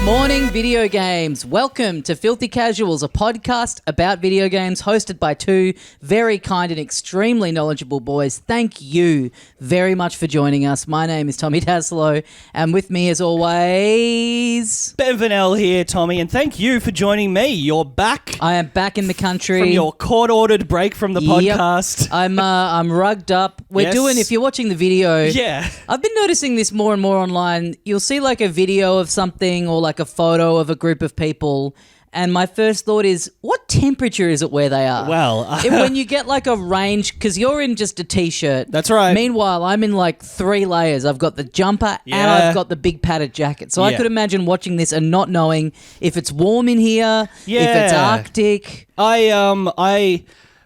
morning, video games. Welcome to Filthy Casuals, a podcast about video games hosted by two very kind and extremely knowledgeable boys. Thank you very much for joining us. My name is Tommy Daslow, and with me as always... Ben Vanel here, Tommy, and thank you for joining me. You're back. I am back in the country. From your court-ordered break from the podcast. I'm rugged up. We're doing, if you're watching the video... Yeah. I've been noticing this more and more online. You'll see like a video of something or like a photo of a group of people, and my first thought is, what temperature is it where they are? Well, when you get like a range, because you're in just a t-shirt. That's right. Meanwhile, I'm in like 3 layers. I've got the jumper and I've got the big padded jacket. So I could imagine watching this and not knowing if it's warm in here, if it's Arctic.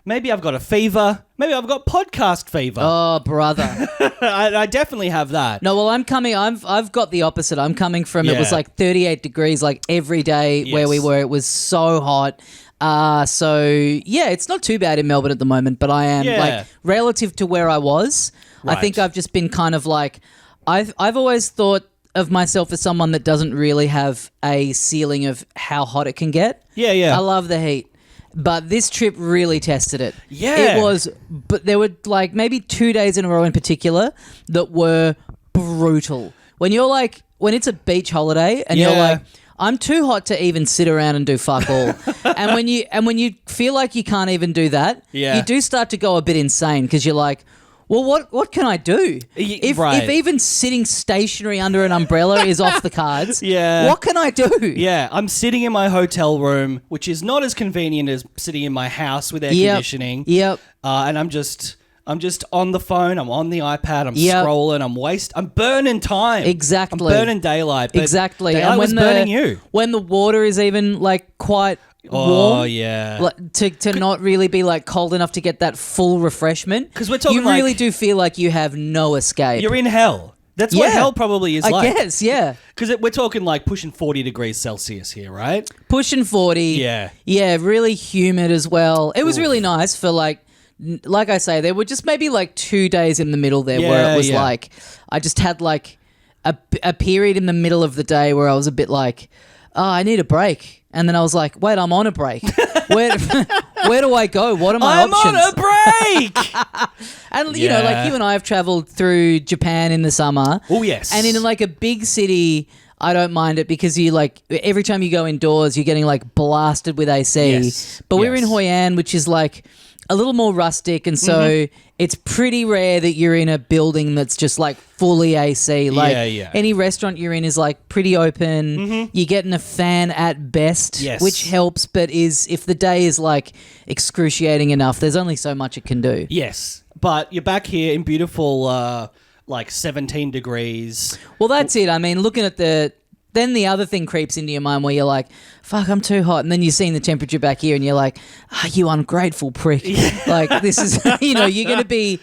Maybe I've got a fever. Maybe I've got podcast fever. Oh, brother. I definitely have that. No, well, I've got the opposite. I'm coming from, it was like 38 degrees like every day where we were. It was so hot. So, yeah, it's not too bad in Melbourne at the moment, but I am, like, relative to where I was, I think I've just been kind of like, I've always thought of myself as someone that doesn't really have a ceiling of how hot it can get. Yeah. I love the heat. But this trip really tested it. Yeah. It was, but there were like maybe 2 days in a row in particular that were brutal. When you're like, when it's a beach holiday and you're like, I'm too hot to even sit around and do fuck all. and when you feel like you can't even do that, you do start to go a bit insane because you're like, well, what can I do? If even sitting stationary under an umbrella is off the cards, what can I do? Yeah, I'm sitting in my hotel room, which is not as convenient as sitting in my house with air conditioning. Yep. And I'm just on the phone. I'm on the iPad. I'm scrolling. I'm burning time. Exactly. I'm burning daylight. But exactly. Daylight was burning you. When the water is even like quite warm. Oh, yeah. Like, to not really be like cold enough to get that full refreshment. Because we're talking, you really do feel like you have no escape. You're in hell. That's what hell probably is like. I guess, yeah. Because we're talking like pushing 40 degrees Celsius here, right? Pushing 40. Yeah. Yeah, really humid as well. It was really nice for like I say, there were just maybe like 2 days in the middle there where it was like, I just had like a period in the middle of the day where I was a bit like, oh, I need a break. And then I was like, wait, I'm on a break. Where do I go? What are my options? I'm on a break! And, you know, like you and I have travelled through Japan in the summer. Oh, yes. And in like a big city, I don't mind it because you like, every time you go indoors, you're getting like blasted with AC. Yes. But we're in Hoi An, which is like a little more rustic, and so it's pretty rare that you're in a building that's just like fully AC. Like any restaurant you're in is like pretty open. You're getting a fan at best, which helps, but if the day is like excruciating enough, there's only so much it can do. Yes, but you're back here in beautiful like 17 degrees. Well, that's it. I mean, looking at then the other thing creeps into your mind where you're like, fuck, I'm too hot. And then you're seeing the temperature back here and you're like, you ungrateful prick. Like, this is, you know, you're going to be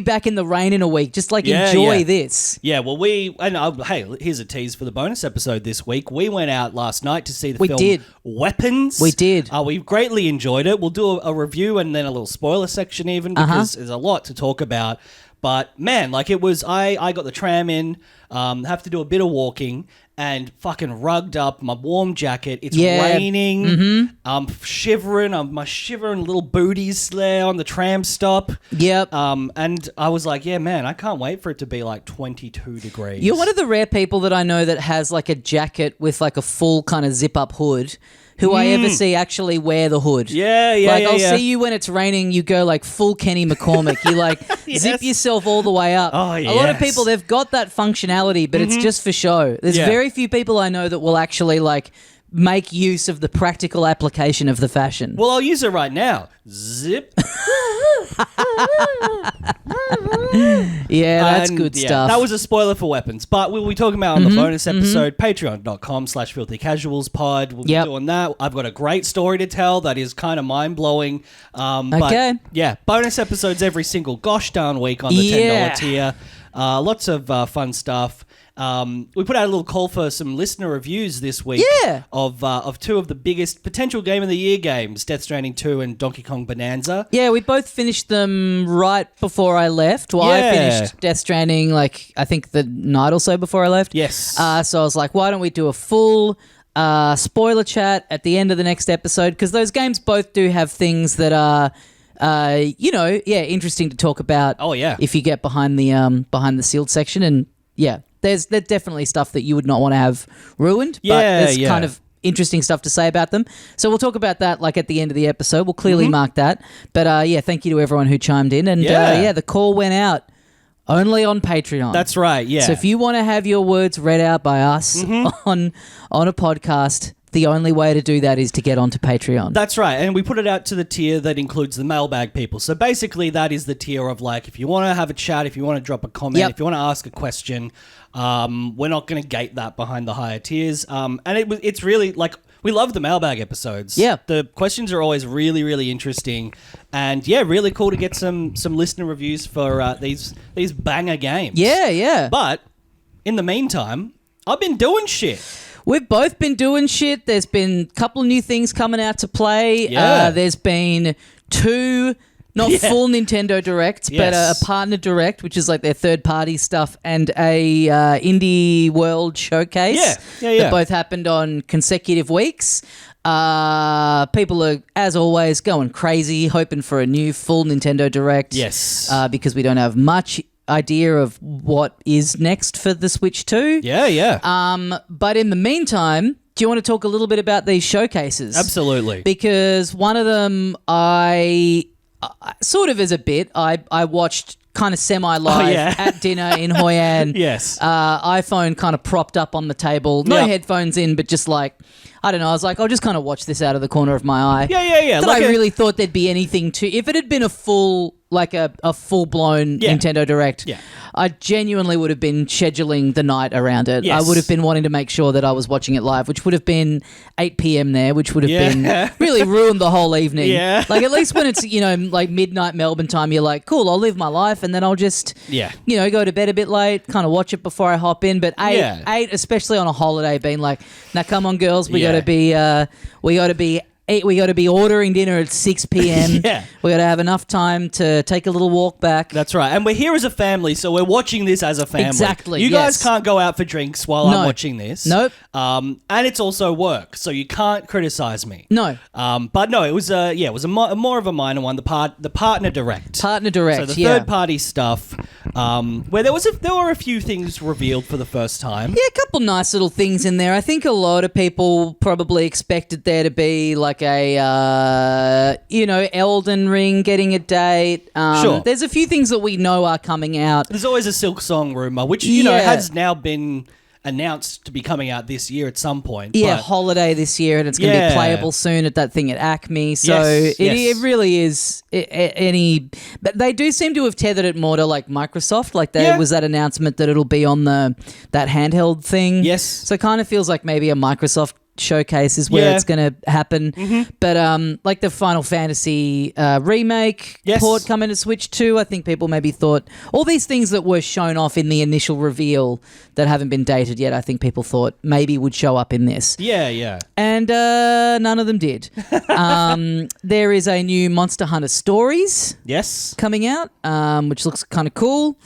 back in the rain in a week. Just like enjoy this. Yeah, well, hey, here's a tease for the bonus episode this week. We went out last night to see the film Weapons. We did. We greatly enjoyed it. We'll do a review and then a little spoiler section even because there's a lot to talk about. But man, like it was, I got the tram in, have to do a bit of walking and fucking rugged up, my warm jacket. It's raining. I'm shivering. My shivering little booties there on the tram stop. Yep. And I was like, yeah, man, I can't wait for it to be like 22 degrees. You're one of the rare people that I know that has like a jacket with like a full kind of zip up hood. Who I ever see actually wear the hood. I'll see you when it's raining, you go like full Kenny McCormick. You like zip yourself all the way up. Oh, A lot of people, they've got that functionality, but it's just for show. There's very few people I know that will actually like make use of the practical application of the fashion. Well, I'll use it right now. Zip. Yeah, that's good stuff. That was a spoiler for Weapons, but we'll be talking about on the bonus episode, patreon.com/filthycasualspod. We'll be doing that. I've got a great story to tell that is kind of mind-blowing. But yeah, bonus episodes every single gosh darn week on the $10 tier. Lots of fun stuff. We put out a little call for some listener reviews this week. Yeah. Of two of the biggest potential Game of the Year games, Death Stranding 2 and Donkey Kong Bonanza. Yeah, we both finished them right before I left. Well, I finished Death Stranding, like, I think the night or so before I left. Yes. So I was like, why don't we do a full spoiler chat at the end of the next episode? Because those games both do have things that are, interesting to talk about. Oh, yeah. If you get behind the sealed section. And, yeah, there's definitely stuff that you would not want to have ruined. But there's kind of interesting stuff to say about them. So we'll talk about that like at the end of the episode. We'll clearly mark that. But thank you to everyone who chimed in. And the call went out only on Patreon. That's right, yeah. So if you want to have your words read out by us on a podcast, the only way to do that is to get onto Patreon. That's right. And we put it out to the tier that includes the mailbag people. So basically that is the tier of like, if you want to have a chat, if you want to drop a comment, if you want to ask a question, we're not going to gate that behind the higher tiers. And it's really like, we love the mailbag episodes. Yeah. The questions are always really, really interesting. And yeah, really cool to get some listener reviews for these banger games. Yeah, yeah. But in the meantime, I've been doing shit. We've both been doing shit. There's been a couple of new things coming out to play. Yeah. There's been two, not full Nintendo Directs, but a partner Direct, which is like their third-party stuff, and a Indie World Showcase. Yeah. That both happened on consecutive weeks. People are, as always, going crazy, hoping for a new full Nintendo Direct. Yes. Because we don't have much idea of what is next for the Switch 2. Yeah. But in the meantime, do you want to talk a little bit about these showcases? Absolutely. Because one of them I sort of as a bit, I watched kind of semi-live at dinner in Hoi An. Yes. iPhone kind of propped up on the table. No headphones in, but just like, I don't know. I was like, I'll just kind of watch this out of the corner of my eye. Yeah. That I really thought there'd be anything to... If it had been a full... like a full-blown Nintendo Direct, I genuinely would have been scheduling the night around it. Yes. I would have been wanting to make sure that I was watching it live, which would have been 8 p.m. there, which would have been really ruined the whole evening. Yeah. Like, at least when it's, like midnight Melbourne time, you're like, cool, I'll live my life, and then I'll just, go to bed a bit late, kind of watch it before I hop in. But 8, especially on a holiday, being like, now come on, girls, we got to be... We got to be ordering dinner at 6 p.m. We got to have enough time to take a little walk back. That's right. And we're here as a family, so we're watching this as a family. Exactly. You guys can't go out for drinks while I'm watching this. Nope. And it's also work, so you can't criticize me. No. But no, it was more of a minor one. The partner direct. Partner direct. So the third party stuff, where there were a few things revealed for the first time. Yeah, a couple nice little things in there. I think a lot of people probably expected there to be like a Elden Ring getting a date. Sure. There's a few things that we know are coming out. There's always a Silk Song rumor, which has now been announced to be coming out this year at some point. Yeah, holiday this year, and it's going to be playable soon at that thing at Acme. So it really is but they do seem to have tethered it more to like Microsoft. Like there was that announcement that it'll be on that handheld thing. Yes. So it kind of feels like maybe a Microsoft showcase is where it's going to happen. But like the Final Fantasy remake port coming to Switch 2, I think people maybe thought all these things that were shown off in the initial reveal that haven't been dated yet, I think people thought maybe would show up in this. Yeah. And none of them did. There is a new Monster Hunter Stories coming out, which looks kind of cool.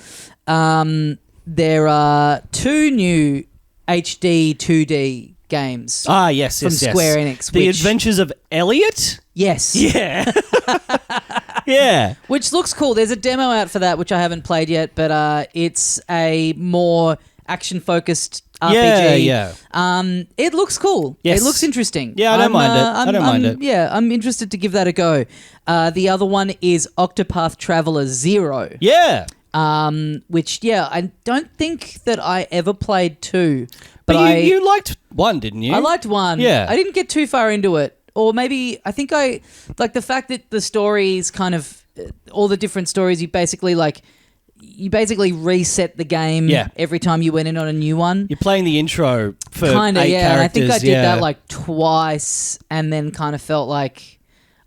There are 2 new HD 2D games. From Square Enix. The Adventures of Elliot? Yes. Yeah. Yeah. Which looks cool. There's a demo out for that, which I haven't played yet, but it's a more action-focused RPG. Yeah. It looks cool. Yes. It looks interesting. Yeah, I don't mind it. I don't mind it. Yeah, I'm interested to give that a go. The other one is Octopath Traveler 0. Yeah. Which, I don't think that I ever played 2. But you liked 1, didn't you? I liked 1. Yeah. I didn't get too far into it. Or maybe, I think I... Like, the fact that the stories kind of... all the different stories, you basically reset the game every time you went in on a new one. You're playing the intro for 8 characters. And I think I did that, like, twice and then kind of felt like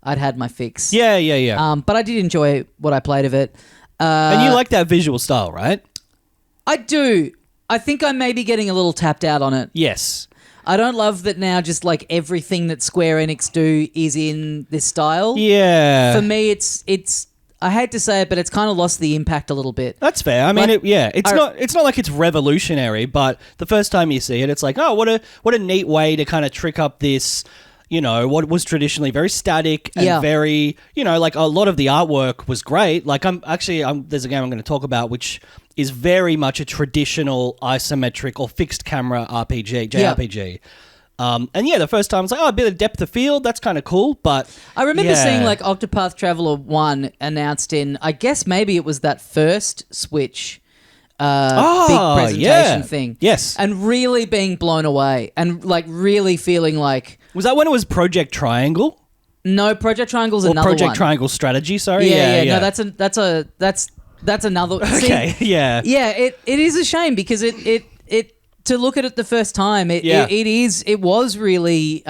I'd had my fix. Yeah. But I did enjoy what I played of it. And you like that visual style, right? I do. I think I may be getting a little tapped out on it. Yes. I don't love that now just like everything that Square Enix do is in this style. Yeah. For me, it's I hate to say it, but it's kind of lost the impact a little bit. That's fair. I mean, it's not like it's revolutionary, but the first time you see it, it's like, oh, what a neat way to kind of trick up this, what was traditionally very static and very, like a lot of the artwork was great. Like there's a game I'm going to talk about which is very much a traditional isometric or fixed camera RPG, JRPG. The first time I was like, a bit of depth of field, that's kind of cool, but... I remember seeing, like, Octopath Traveler 1 announced in, I guess maybe it was that first Switch big presentation thing. Yes. And really being blown away and, like, really feeling like... Was that when it was Project Triangle? No, Project Triangle's another one. Project Triangle Strategy, sorry? Yeah. No, that's another... Okay, See, yeah. Yeah, it is a shame because it to look at it the first time, it was really,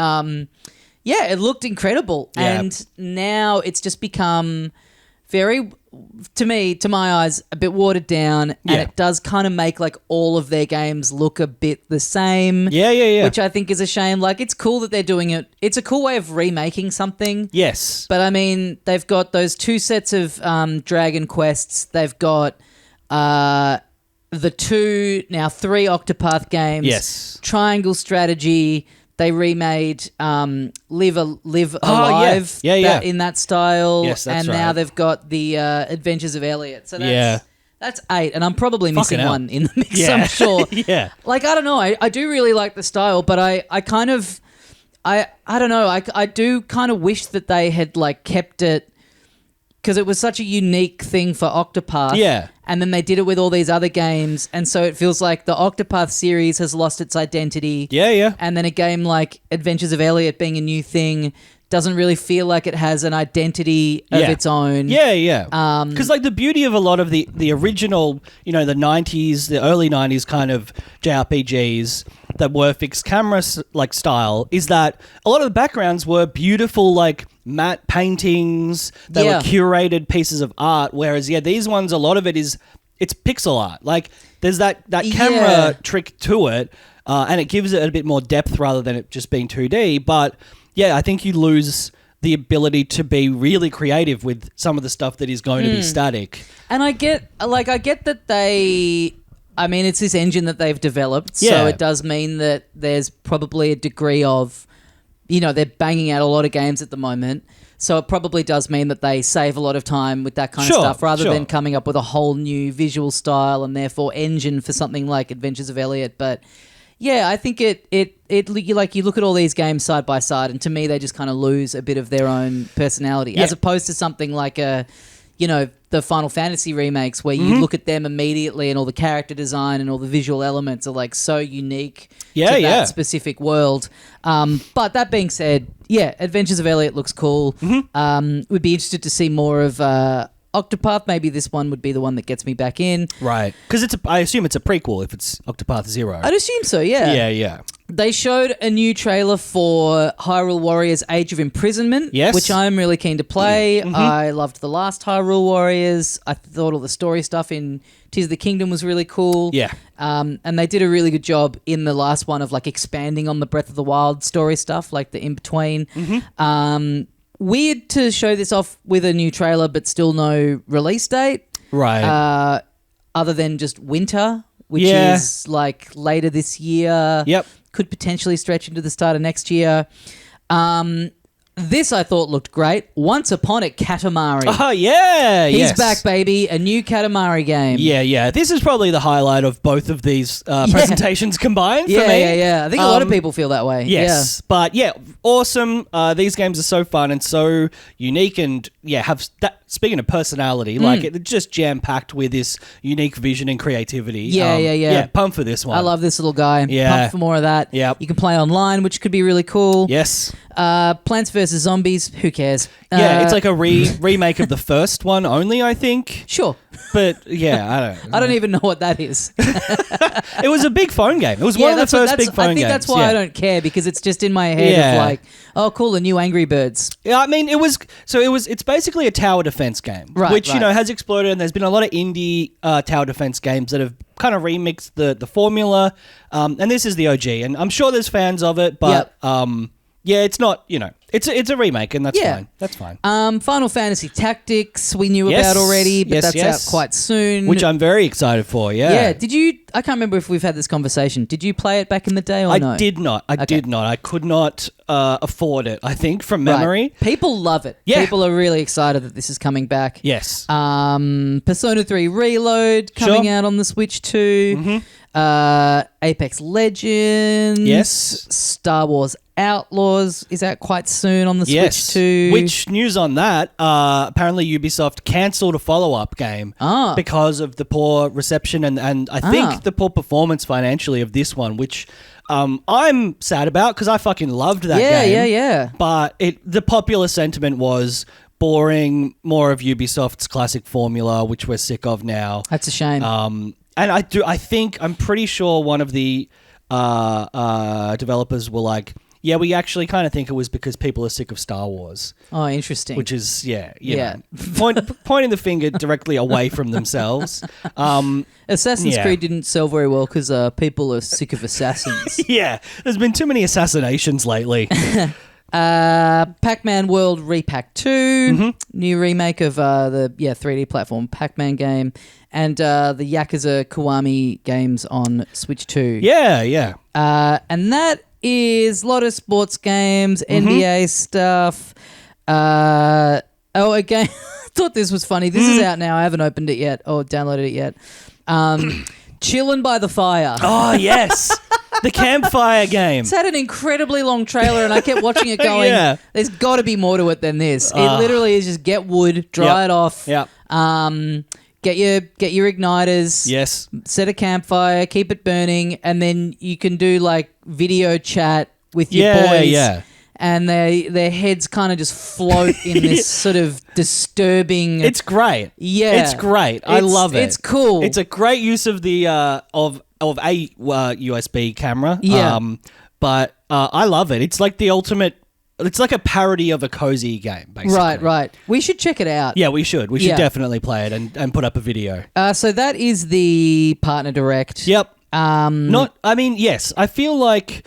it looked incredible. Yeah. And now it's just become very, to my eyes, a bit watered down. And it does kind of make like all of their games look a bit the same. Yeah. Which I think is a shame. Like, it's cool that they're doing it. It's a cool way of remaking something. Yes. But I mean, they've got those 2 sets of Dragon Quests. They've got... the 3 Octopath games. Yes. Triangle Strategy. They remade Live Alive in that style. Yes, that's and now they've got the Adventures of Elliot. So that's 8. And I'm probably missing one in the mix, I'm sure. Yeah. Like, I don't know. I do really like the style, but I kind of... I don't know. I do kind of wish that they had like kept it because it was such a unique thing for Octopath. Yeah. And then they did it with all these other games. And so it feels like the Octopath series has lost its identity. Yeah. And then a game like Adventures of Elliot being a new thing doesn't really feel like it has an identity of its own. Yeah. Because like the beauty of a lot of the original, the 90s, the early 90s kind of JRPGs that were fixed camera like style is that a lot of the backgrounds were beautiful like matte paintings that were curated pieces of art, whereas these ones, a lot of it's pixel art. Like there's that camera trick to it, and it gives it a bit more depth rather than it just being 2D. But I think you lose the ability to be really creative with some of the stuff that is going to be static. And I get that it's this engine that they've developed, so it does mean that there's probably a degree of, they're banging out a lot of games at the moment, so it probably does mean that they save a lot of time with that kind of stuff rather than coming up with a whole new visual style and therefore engine for something like Adventures of Elliot. But I think you look at all these games side by side, and to me they just kind of lose a bit of their own personality, as opposed to something like the Final Fantasy remakes where you look at them immediately and all the character design and all the visual elements are like so unique to that specific world. But that being said, Adventures of Elliot looks cool. Would be interested to see more of Octopath. Maybe this one would be the one that gets me back in. Right. Because I assume it's a prequel if it's Octopath Zero. I'd assume so, yeah. Yeah. They showed a new trailer for Hyrule Warriors Age of Imprisonment, which I'm really keen to play. I loved the last Hyrule Warriors. I thought all the story stuff in Tears of the Kingdom was really cool. Yeah. And they did a really good job in the last one of like expanding on the Breath of the Wild story stuff, like the in-between. Weird to show this off with a new trailer, but still no release date. Right. Other than just winter, which is like later this year. Yep. Could potentially stretch into the start of next year. This I thought looked great. Once Upon a Katamari. Oh, yeah. He's back, baby. A new Katamari game. Yeah. This is probably the highlight of both of these presentations combined for me. Yeah. I think a lot of people feel that way. Yes. But awesome. These games are so fun and so unique and have that. Speaking of personality, like it's just jam-packed with this unique vision and creativity. Yeah. Pumped for this one. I love this little guy. Yeah. Pumped for more of that. Yep. You can play online, which could be really cool. Yes. Plants vs. Zombies, who cares? It's like a remake of the first one only, I think. Sure. But, I don't know. I don't even know what that is. It was a big phone game. It was one of the first big phone games. I think that's why I don't care, because it's just in my head of like, oh, cool, the new Angry Birds. Yeah, I mean, it's basically a tower defense game, which, has exploded, and there's been a lot of indie tower defense games that have kind of remixed the formula, and this is the OG, and I'm sure there's fans of it, but yeah, it's not, it's a remake, and that's fine. That's fine. Final Fantasy Tactics we knew about already, but that's out quite soon. Which I'm very excited for, Yeah, did you... I can't remember if we've had this conversation. Did you play it back in the day or no? I did not. I did not. I could not afford it, I think, from memory. Right. People love it. Yeah. People are really excited that this is coming back. Yes. Persona 3 Reload coming out on the Switch too. Apex Legends. Yes. Star Wars Outlaws is out quite soon on the Switch too. Which news on that? Apparently Ubisoft cancelled a follow-up game because of the poor reception and I think the poor performance financially of this one, which I'm sad about because I fucking loved that game. Yeah. But the popular sentiment was boring, more of Ubisoft's classic formula, which we're sick of now. That's a shame. And I'm pretty sure one of the developers were like, yeah, we actually kind of think it was because people are sick of Star Wars. Oh, interesting. Which is, pointing the finger directly away from themselves. Assassin's Creed didn't sell very well because people are sick of assassins. Yeah, there's been too many assassinations lately. Pac-Man World Repack 2, new remake of the 3D platform Pac-Man game, and the Yakuza Kiwami games on Switch 2. Yeah. And that is a lot of sports games, NBA stuff. Again, I thought this was funny. This is out now. I haven't opened it yet or downloaded it yet. Chillin' by the Fire. Oh, yes. The campfire game. It's had an incredibly long trailer and I kept watching it going, there's got to be more to it than this. It literally is just get wood, dry it off. Get your igniters. Yes. Set a campfire, keep it burning, and then you can do like video chat with your boys. Yeah. And their heads kind of just float in this sort of disturbing. It's great. Yeah. It's great. I love it. It's cool. It's a great use of the of a USB camera. Yeah. But I love it. It's like the ultimate. It's like a parody of a cozy game, basically. Right. We should check it out. Yeah, we should. We should definitely play it and put up a video. So that is the partner direct. Yep. Yes. I feel like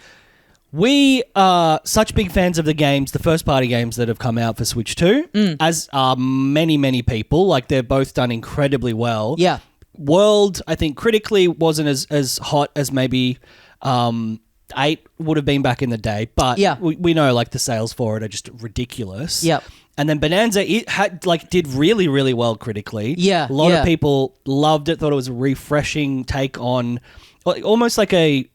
we are such big fans of the games, the first-party games that have come out for Switch 2, as are many, many people. Like, they're both done incredibly well. Yeah. World, I think, critically wasn't as hot as maybe 8 would have been back in the day, but we know like the sales for it are just ridiculous. Yep. And then Bananza, it did really, really well critically. Yeah. A lot of people loved it, thought it was a refreshing take on almost like a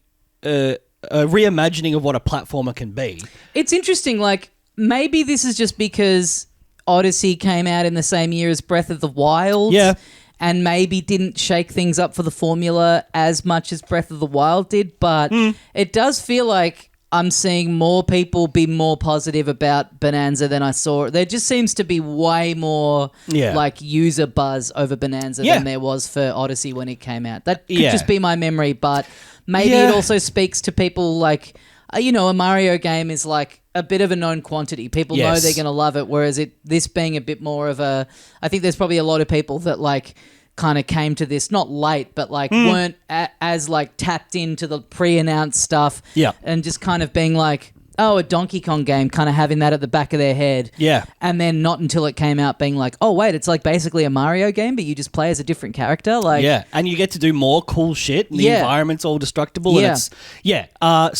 reimagining of what a platformer can be. It's interesting, like maybe this is just because Odyssey came out in the same year as Breath of the Wild. Yeah. And maybe didn't shake things up for the formula as much as Breath of the Wild did, but it does feel like I'm seeing more people be more positive about Bananza than I saw. There just seems to be way more like user buzz over Bananza than there was for Odyssey when it came out. That could just be my memory, but maybe it also speaks to people like, a Mario game is like a bit of a known quantity. People know they're going to love it, whereas this being a bit more of a... I think there's probably a lot of people that like kind of came to this, not late, but like weren't as like tapped into the pre-announced stuff and just kind of being like, oh, a Donkey Kong game, kind of having that at the back of their head. Yeah. And then not until it came out being like, oh, wait, it's like basically a Mario game, but you just play as a different character. Like, yeah, and you get to do more cool shit, and the environment's all destructible. And it's,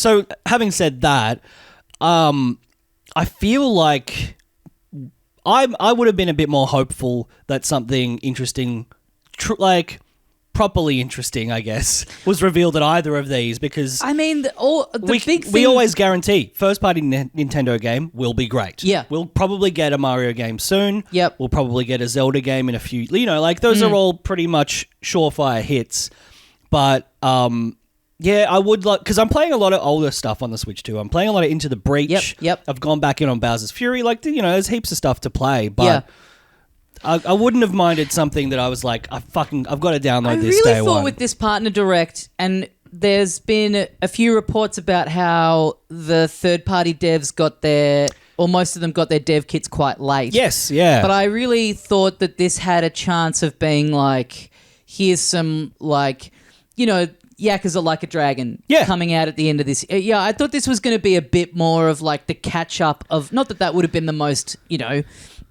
so having said that, I feel like I would have been a bit more hopeful that something interesting, properly interesting, I guess, was revealed at either of these, because I mean, big thing... we always guarantee first-party Nintendo game will be great. Yeah. We'll probably get a Mario game soon. Yep. We'll probably get a Zelda game in a few... those are all pretty much surefire hits. But, I would like... Because I'm playing a lot of older stuff on the Switch too. I'm playing a lot of Into the Breach. Yep. I've gone back in on Bowser's Fury. There's heaps of stuff to play, but... I wouldn't have minded something that I was like, I've got to download this day one. I really thought with this partner direct, and there's been a few reports about how the third-party devs got most of them got their dev kits quite late. Yes, yeah. But I really thought that this had a chance of being like, here's some like Yakuza Like a Dragon Yeah. coming out at the end of this. Yeah, I thought this was going to be a bit more of like the catch-up of... Not that would have been the most,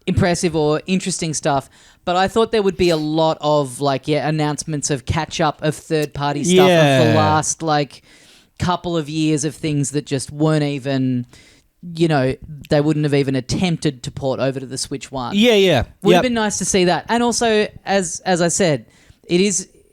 impressive or interesting stuff, but I thought there would be a lot of announcements of catch-up of third-party stuff of the last couple of years of things that just weren't even... they wouldn't have even attempted to port over to the Switch One. Yeah. Would have been nice to see that. And also, as I said,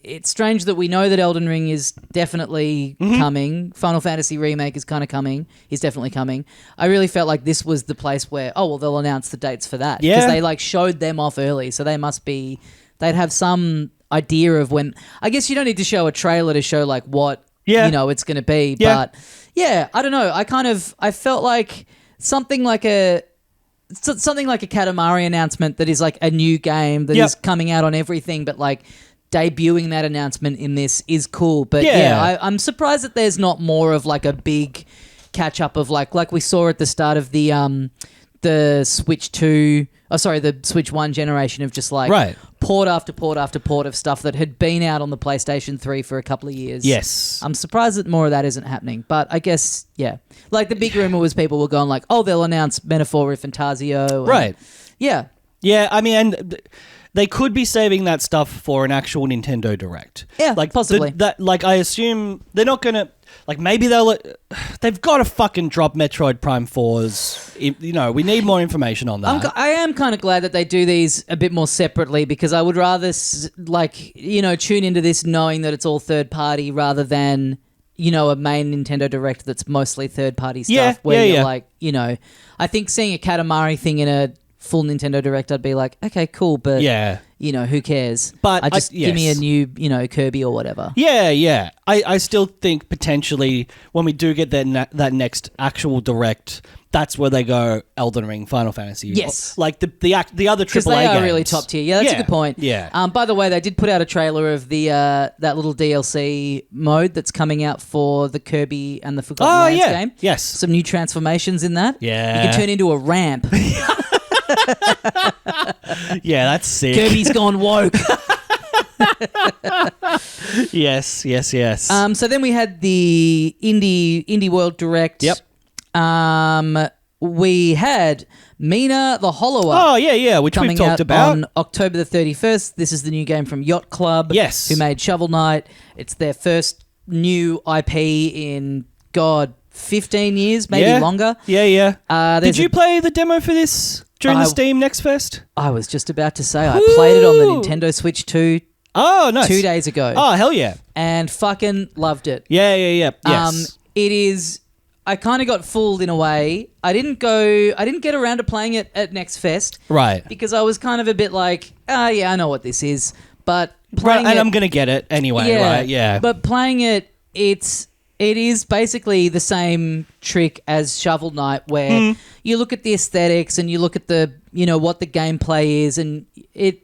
it's strange that we know that Elden Ring is definitely coming. Final Fantasy Remake is kind of coming. Is definitely coming. I really felt like this was the place where, they'll announce the dates for that. Yeah. Because they showed them off early, so they'd have some idea of when... I guess you don't need to show a trailer to show what, it's going to be. Yeah. But yeah, I don't know. I felt like something like a Katamari announcement that is a new game that is coming out on everything, but debuting that announcement in this is cool. But I'm surprised that there's not more of a big catch up of like we saw at the start of the Switch 2, the Switch 1 generation of just port after port after port of stuff that had been out on the PlayStation 3 for a couple of years. Yes. I'm surprised that more of that isn't happening. But I guess, the big rumor was people were going they'll announce Metaphor with Fantasio. Right. Yeah. Yeah, I mean, and they could be saving that stuff for an actual Nintendo Direct. Yeah, possibly. I assume they're not going to... maybe they've got to fucking drop Metroid Prime 4's... we need more information on that. I am kind of glad that they do these a bit more separately because I would rather, tune into this knowing that it's all third party rather than, a main Nintendo Direct that's mostly third party stuff. I think seeing a Katamari thing in a full Nintendo Direct, I'd be like, okay, cool, but who cares? But give me a new, Kirby or whatever. Yeah. I still think potentially when we do get that next actual Direct, that's where they go Elden Ring, Final Fantasy. Yes. The other AAA games. Because they are really top tier. Yeah, that's a good point. Yeah. By the way, they did put out a trailer of the that little DLC mode that's coming out for the Kirby and the Forgotten Lands game. Yes. Some new transformations in that. Yeah. You can turn into a ramp. Yeah, that's sick. Kirby's gone woke. Yes. So then we had the Indie World Direct. Yep. We had Mina the Hollower. Oh, yeah, which we've talked about. On October the 31st. This is the new game from Yacht Club. Yes. Who made Shovel Knight. It's their first new IP in, 15 years, maybe longer. Yeah. Did you play the demo for this during the Steam Next Fest? I was just about to say, I played it on the Nintendo Switch 2. Oh, nice. 2 days ago. Oh, hell yeah. And fucking loved it. Yeah. Yes. It is... I kind of got fooled in a way. I didn't get around to playing it at Next Fest. Right. Because I was kind of a bit like, I know what this is. But playing and I'm going to get it anyway, right? Yeah. But playing it, it is basically the same trick as Shovel Knight where you look at the aesthetics and you look at the, what the gameplay is and it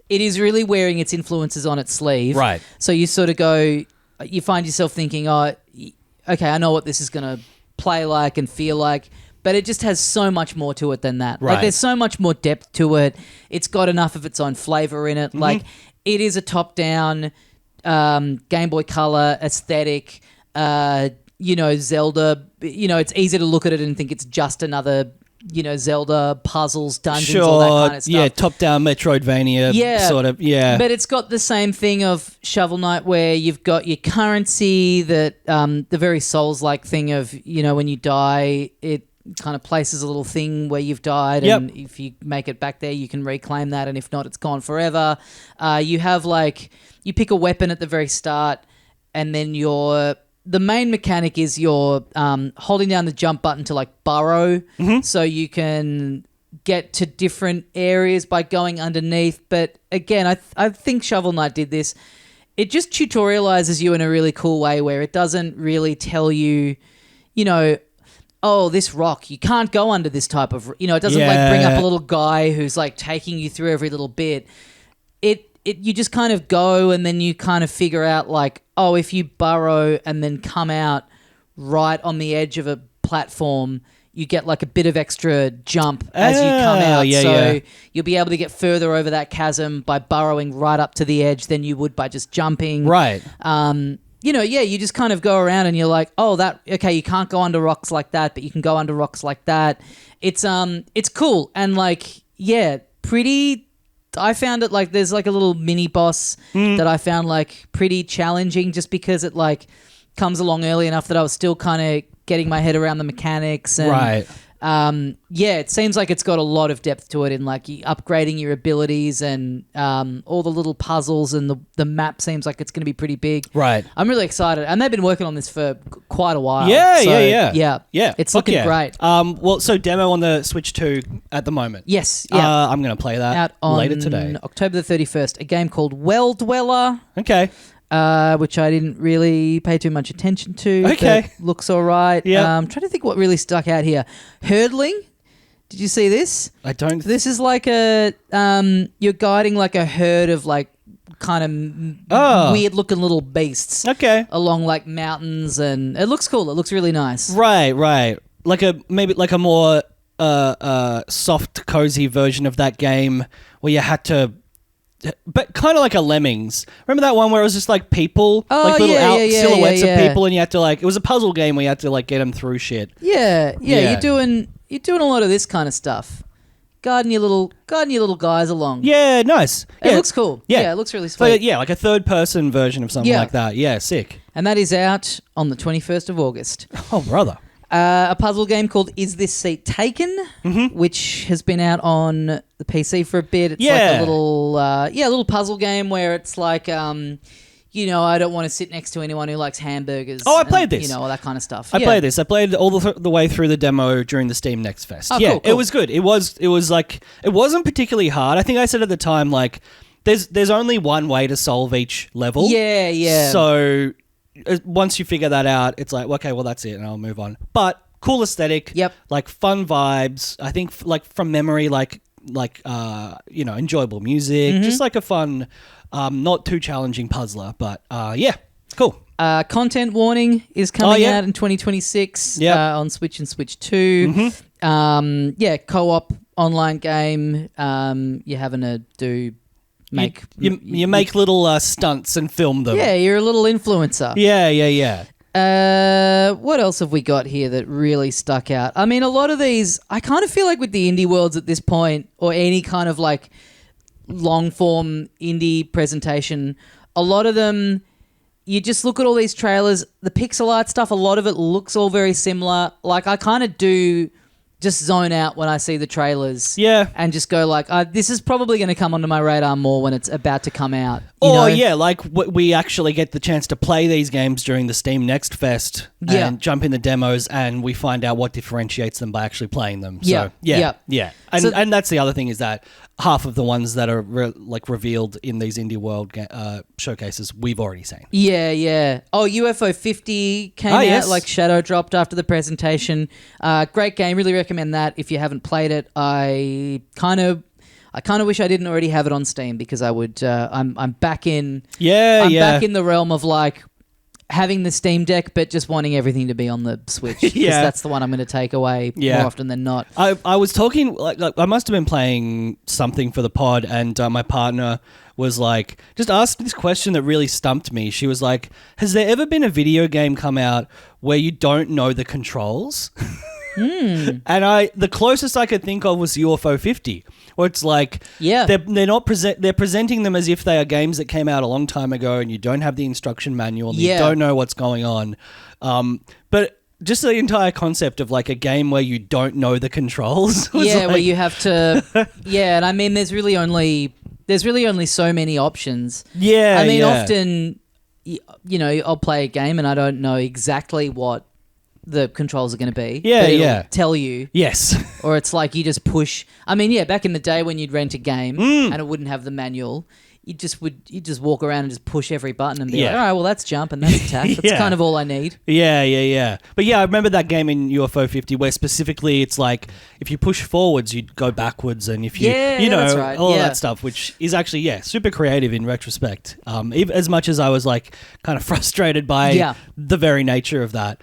is really wearing its influences on its sleeve. Right. So you sort of you find yourself thinking, okay, I know what this is going to play like and feel like, but it just has so much more to it than that. Right. There's so much more depth to it. It's got enough of its own flavor in it. It is a top-down Game Boy Color aesthetic, Zelda. It's easy to look at it and think it's just another, Zelda puzzles, dungeons, all that kind of stuff. Yeah, top-down Metroidvania sort of, yeah. But it's got the same thing of Shovel Knight where you've got your currency, that the very Souls-like thing of, when you die, it kind of places a little thing where you've died and if you make it back there, you can reclaim that, and if not, it's gone forever. You have, you pick a weapon at the very start, and then the main mechanic is you're holding down the jump button to burrow, so you can get to different areas by going underneath. But again, I think Shovel Knight did this. It just tutorializes you in a really cool way where it doesn't really tell you, this rock, you can't go under this type of, it doesn't bring up a little guy who's taking you through every little bit. You just kind of go and then you kind of figure out if you burrow and then come out right on the edge of a platform, you get like a bit of extra jump as you come out. So you'll be able to get further over that chasm by burrowing right up to the edge than you would by just jumping. Right. You just kind of go around and you're like, you can't go under rocks like that, but you can go under rocks like that. It's cool. And like, pretty... I found it like there's like a little mini boss that I found like pretty challenging just because it like comes along early enough that I was still kind of getting my head around the mechanics. And, right. It seems like it's got a lot of depth to it in like upgrading your abilities and all the little puzzles, and the map seems like it's going to be pretty big. Right. I'm really excited. And they've been working on this for quite a while. Yeah. It's looking great. So demo on the Switch 2 at the moment. Yes. Yeah. I'm going to play that out on later today. October the 31st. A game called Well Dweller. Okay. Which I didn't really pay too much attention to. Okay. But looks all right. Yeah. I'm trying to think what really stuck out here. Hurdling. Did you see this? I don't. This is like a you're guiding like a herd of like kind of weird looking little beasts. Okay. Along like mountains, and it looks cool. It looks really nice. Right. Like a more soft, cozy version of that game where you had to. But kind of like a Lemmings. Remember that one where it was just like people, like little silhouettes of people, and you had to like. It was a puzzle game where you had to like get them through shit. Yeah. You're doing a lot of this kind of stuff. Guiding your little guys along. Yeah, nice. It looks cool. Yeah, it looks really sweet. So, like a third person version of something like that. Yeah, sick. And that is out on the 21st of August. Oh, brother. A puzzle game called Is This Seat Taken, which has been out on the PC for a bit. It's like a little puzzle game where it's like, I don't want to sit next to anyone who likes hamburgers. Oh, I played this. All that kind of stuff. I played this. I played all the way through the demo during the Steam Next Fest. Oh, cool. It was good. It was like, it wasn't particularly hard. I think I said at the time, like, there's only one way to solve each level. Yeah. So once you figure that out, it's like, okay, well, that's it, and I'll move on. But cool aesthetic. Yep. Like fun vibes. I think like from memory, like enjoyable music. Just like a fun, not too challenging puzzler. But cool. Content warning is coming out in 2026 on Switch and Switch 2. Co-op online game. You're having to do... You make little stunts and film them. Yeah, you're a little influencer. Yeah. What else have we got here that really stuck out? I mean, a lot of these, I kind of feel like with the indie worlds at this point, or any kind of like long form indie presentation, a lot of them, you just look at all these trailers, the pixel art stuff, a lot of it looks all very similar. Like I kind of do just zone out when I see the trailers. Yeah. And just go like, this is probably going to come onto my radar more when it's about to come out. Like we actually get the chance to play these games during the Steam Next Fest and jump in the demos, and we find out what differentiates them by actually playing them. So, yeah. And that's the other thing, is that half of the ones that are revealed in these indie world showcases we've already seen. Yeah. Oh, UFO 50 came out, like shadow dropped after the presentation. Great game, really recommend that if you haven't played it. I kind of wish I didn't already have it on Steam, because I would. I'm back in. Back in the realm of like having the Steam Deck, but just wanting everything to be on the Switch. Because that's the one I'm going to take away more often than not. I was talking, like I must have been playing something for the pod, and my partner was like, just asked this question that really stumped me. She was like, has there ever been a video game come out where you don't know the controls? And the closest I could think of was UFO 50, where it's like they're presenting them as if they are games that came out a long time ago, and you don't have the instruction manual, and you don't know what's going on. But just the entire concept of like a game where you don't know the controls. Where you have to. And I mean, there's really only so many options. I mean, often, I'll play a game and I don't know exactly what the controls are going to be. But it'll tell you. Yes. Or it's like you just push. I mean, back in the day when you'd rent a game and it wouldn't have the manual, you just walk around and just push every button and be like, all right, well, that's jump and that's attack. That's kind of all I need. Yeah. But I remember that game in UFO 50 where specifically it's like if you push forwards, you'd go backwards, and if you, that's right. all that stuff, which is actually, super creative in retrospect. Even as much as I was like kind of frustrated by the very nature of that.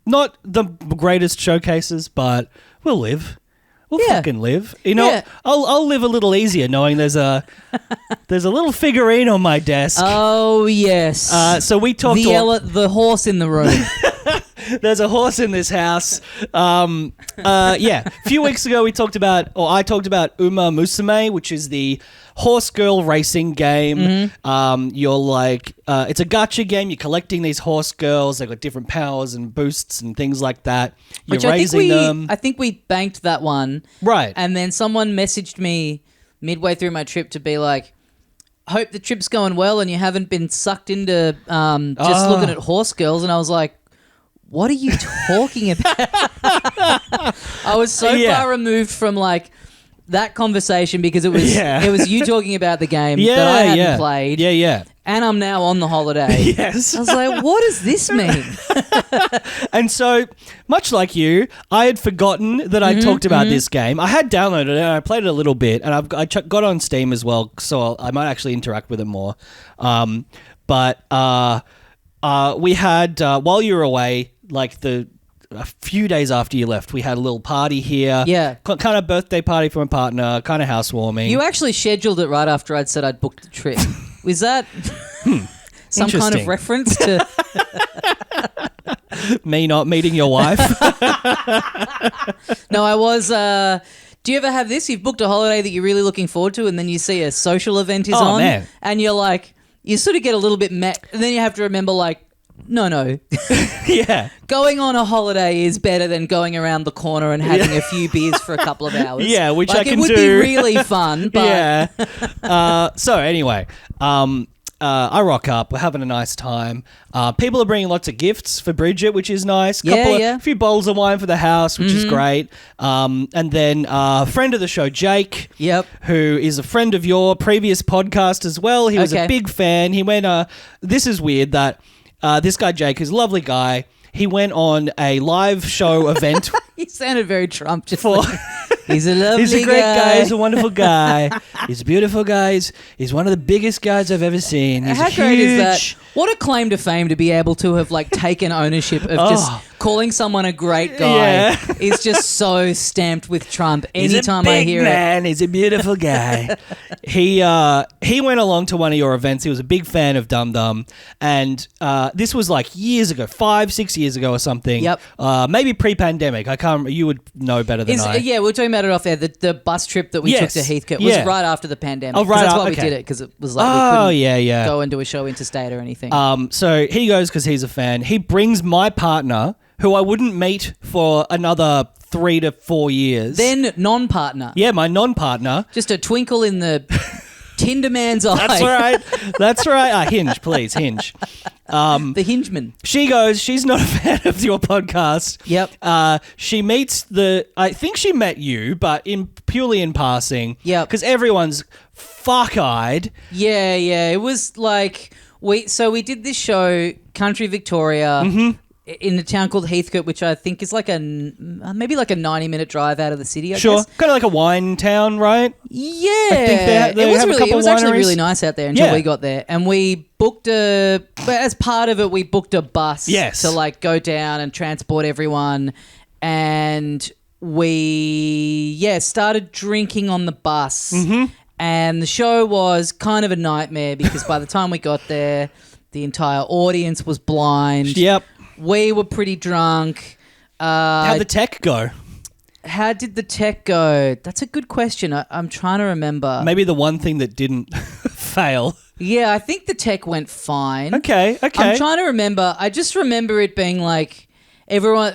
Not the greatest showcases, but we'll live. We'll fucking live. You know, I'll live a little easier knowing there's a little figurine on my desk. Oh, yes. So we talked the horse in the room. There's a horse in this house. A few weeks ago I talked about Uma Musume, which is the horse girl racing game. Mm-hmm. You're like, it's a gacha game. You're collecting these horse girls. They've got different powers and boosts and things like that. You're raising them. I think we banked that one. Right. And then someone messaged me midway through my trip to be like, hope the trip's going well and you haven't been sucked into just looking at horse girls. And I was like, what are you talking about? I was so far removed from like that conversation because it was you talking about the game that I hadn't played. Yeah. And I'm now on the holiday. Yes. I was like, what does this mean? And so, much like you, I had forgotten that I talked about this game. I had downloaded it and I played it a little bit, and I got on Steam as well, so I might actually interact with it more. But we had, while you were away, like a few days after you left, we had a little party here. Yeah. Kind of birthday party for my partner, kind of housewarming. You actually scheduled it right after I'd said I'd booked the trip. Was that some kind of reference to me not meeting your wife? No, I was... do you ever have this? You've booked a holiday that you're really looking forward to and then you see a social event is on man. And you're like... You sort of get a little bit met and then you have to remember like, no. Yeah. Going on a holiday is better than going around the corner and having a few beers for a couple of hours. Yeah, which like, I can do. It would be really fun, but... Yeah. So anyway, I rock up. We're having a nice time. People are bringing lots of gifts for Bridget, which is nice. A few bottles of wine for the house, which is great. And then a friend of the show, Jake, who is a friend of your previous podcast as well. He was a big fan. He went, this is weird that this guy, Jake, is a lovely guy. He went on a live show event. He sounded very Trump just he's a lovely guy. He's a great guy. He's a wonderful guy. He's a beautiful guy. He's one of the biggest guys I've ever seen. He's How great is that? What a claim to fame to be able to have like taken ownership of just calling someone a great guy is just so stamped with Trump. Anytime I hear it. He's a beautiful guy. He went along to one of your events. He was a big fan of Dum Dum. And this was like years ago, 5-6 years ago or something. Yep. Maybe pre-pandemic. I can't remember. You would know better than I. Yeah, we were talking about it off there. The bus trip that we took to Heathcote was right after the pandemic. Oh, right. That's why we did it, because it was like we couldn't go and do a show interstate or anything. So he goes because he's a fan. He brings my partner, who I wouldn't meet for another 3 to 4 years. Then non-partner. Yeah, my non-partner. Just a twinkle in the Tinder man's eye. That's right. Hinge, please, Hinge. The Hingeman. She goes, she's not a fan of your podcast. Yep. She meets I think she met you, but purely in passing. Yep. Because everyone's fuck-eyed. Yeah. It was like, we did this show, Country Victoria, in a town called Heathcote, which I think is like maybe like a 90-minute drive out of the city, I guess. Kind of like a wine town, right? Yeah. I think it was actually really nice out there until we got there. And we booked as part of it, we booked a bus to like go down and transport everyone. And we, started drinking on the bus. Mm-hmm. And the show was kind of a nightmare because by the time we got there, the entire audience was blind. Yep. We were pretty drunk. How'd the tech go? How did the tech go? That's a good question. I'm trying to remember. Maybe the one thing that didn't fail. Yeah, I think the tech went fine. Okay. I'm trying to remember. I just remember it being like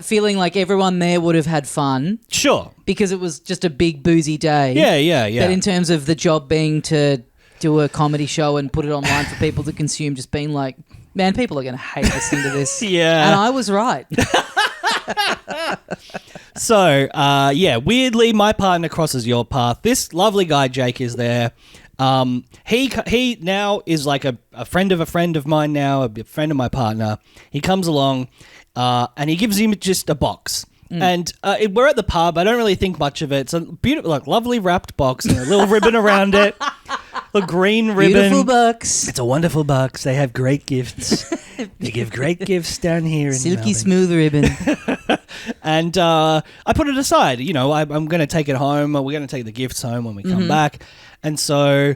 feeling like everyone there would have had fun. Sure. Because it was just a big boozy day. Yeah. But in terms of the job being to do a comedy show and put it online for people to consume, just being like, man, people are going to hate listening to this. Yeah. And I was right. So, weirdly, my partner crosses your path. This lovely guy, Jake, is there. He now is like a friend of mine now, a friend of my partner. He comes along and he gives him just a box. And we're at the pub. I don't really think much of it. It's a beautiful, like, lovely wrapped box and a little ribbon around it. A green ribbon. Beautiful box. It's a wonderful box. They have great gifts. They give great gifts down here in Silky Melbourne. smooth ribbon. And I put it aside. You know, I'm going to take it home. We're going to take the gifts home when we come back. And so...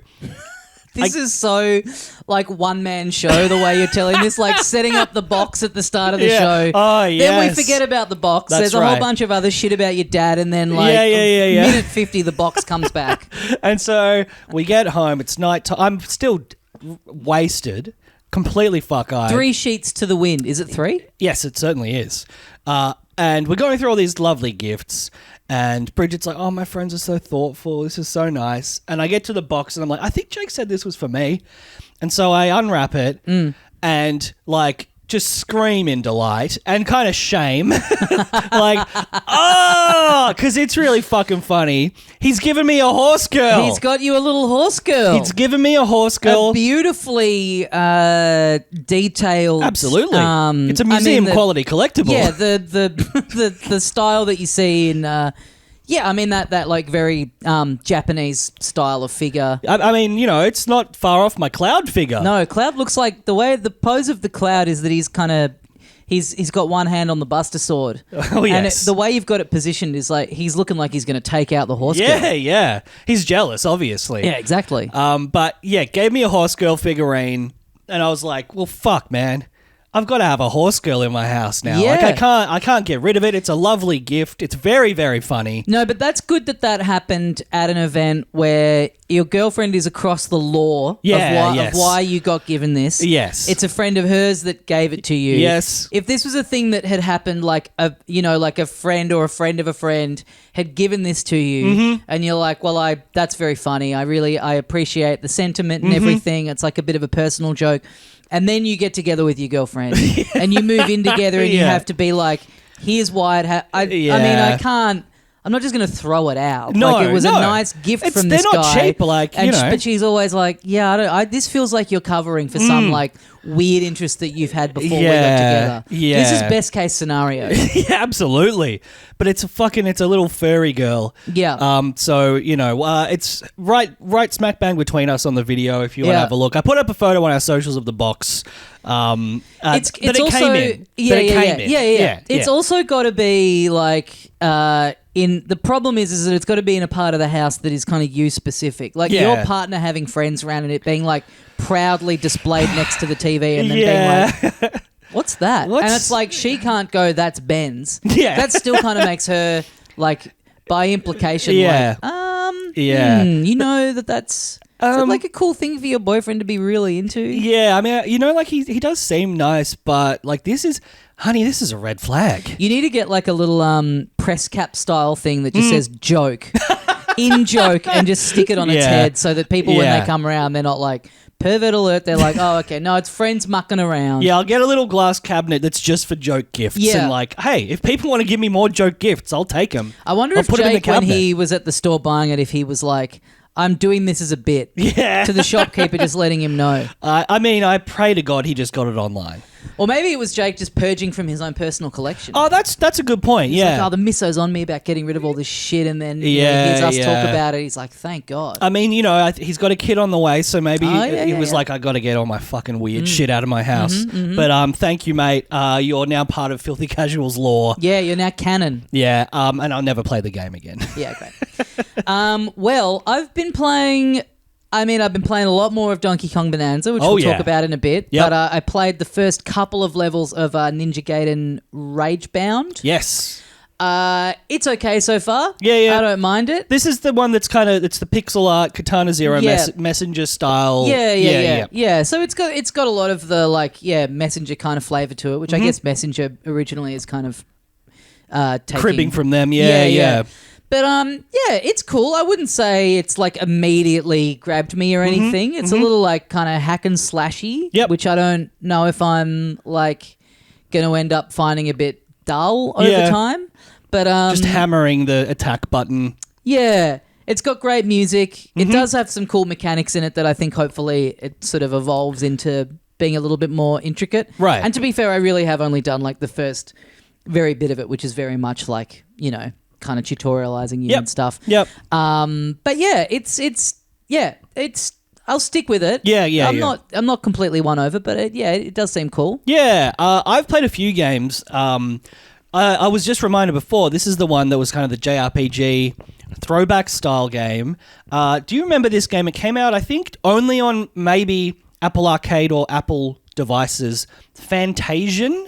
This is so like one-man show, the way you're telling this, like setting up the box at the start of the show. Oh, yes. Then we forget about the box. That's There's a right. whole bunch of other shit about your dad, and then like minute 50, the box comes back. And so we get home. It's night time. I'm still wasted, completely fuck-eyed. 3 sheets to the wind. Is it 3? Yes, it certainly is. And we're going through all these lovely gifts. And Bridget's like, oh, my friends are so thoughtful. This is so nice. And I get to the box and I'm like, I think Jake said this was for me. And so I unwrap it and like just scream in delight and kind of shame. Like, oh, because it's really fucking funny. He's given me a horse girl. He's got you a little horse girl. He's given me a horse girl. A beautifully detailed. Absolutely. It's a museum quality collectible. Yeah, the style that you see in. Yeah, I mean that like very Japanese style of figure. I mean, you know, it's not far off my Cloud figure. No, Cloud looks like the way the pose of the Cloud is that he's kind of he's got one hand on the Buster Sword. Oh yes. And the way you've got it positioned is like he's looking like he's going to take out the horse girl. Yeah. He's jealous, obviously. Yeah, exactly. But yeah, gave me a horse girl figurine, and I was like, well, fuck, man. I've got to have a horse girl in my house now. Yeah. Like I can't get rid of it. It's a lovely gift. It's very, very funny. No, but that's good that happened at an event where your girlfriend is across the law of why you got given this. Yes. It's a friend of hers that gave it to you. Yes. If this was a thing that had happened like a friend or a friend of a friend had given this to you and you're like, well, that's very funny. I appreciate the sentiment and everything. It's like a bit of a personal joke. And then you get together with your girlfriend and you move in together and you have to be like, here's why it I mean, I can't. I'm not just going to throw it out. No, like it was a nice gift from this guy. They're not cheap, like, you know. But she's always like, yeah, this feels like you're covering for some like weird interest that you've had before we got together. Yeah. This is best case scenario. Yeah, absolutely. But it's a little furry girl. Yeah. So, you know, it's right smack bang between us on the video if you want to have a look. I put up a photo on our socials of the box. It's also came in. Yeah. It's also got to be like the problem is that it's got to be in a part of the house that is kind of you specific. Like your partner having friends around and it being like proudly displayed next to the TV and then being like, what's that? And it's like she can't go, that's Ben's. Yeah. That still kind of makes her like by implication like you know that's is it like a cool thing for your boyfriend to be really into? Yeah, I mean, you know, like he does seem nice, but like this is a red flag. You need to get like a little press cap style thing that just says joke, in joke, and just stick it on its head so that people when they come around, they're not like pervert alert. They're like, oh, okay, no, it's friends mucking around. Yeah, I'll get a little glass cabinet that's just for joke gifts. Yeah. And like, hey, if people want to give me more joke gifts, I'll take them. I wonder if Jake, when he was at the store buying it, if he was like, I'm doing this as a bit. Yeah. To the shopkeeper, just letting him know. I mean, I pray to God he just got it online. Or maybe it was Jake just purging from his own personal collection. Oh, that's a good point. He's like, oh, the misso's on me about getting rid of all this shit, and then he hears us talk about it. He's like, thank God. I mean, you know, he's got a kid on the way, so maybe he was like, I got to get all my fucking weird shit out of my house. But thank you, mate. You're now part of Filthy Casuals lore. Yeah, you're now canon. Yeah, and I'll never play the game again. Yeah, great. Well, I've been playing a lot more of Donkey Kong Bananza, which we'll talk about in a bit. Yep. But I played the first couple of levels of Ninja Gaiden Ragebound. Yes. It's okay so far. Yeah. I don't mind it. This is the one that's it's the pixel art Katana Zero messenger style. Yeah. So it's got a lot of the messenger kind of flavor to it, which I guess messenger originally is kind of cribbing from them. Yeah. But it's cool. I wouldn't say it's like immediately grabbed me or anything. It's a little like kind of hack and slashy, which I don't know if I'm like going to end up finding a bit dull over time. But just hammering the attack button. Yeah. It's got great music. It does have some cool mechanics in it that I think hopefully it sort of evolves into being a little bit more intricate. Right. And to be fair, I really have only done like the first very bit of it, which is very much like, you know, kind of tutorializing you and stuff. Yep. But yeah, it's I'll stick with it. Yeah. I'm not completely won over, but it does seem cool. Yeah, I've played a few games. I was just reminded before, this is the one that was kind of the JRPG throwback style game. Do you remember this game? It came out, I think, only on maybe Apple Arcade or Apple devices. Fantasian.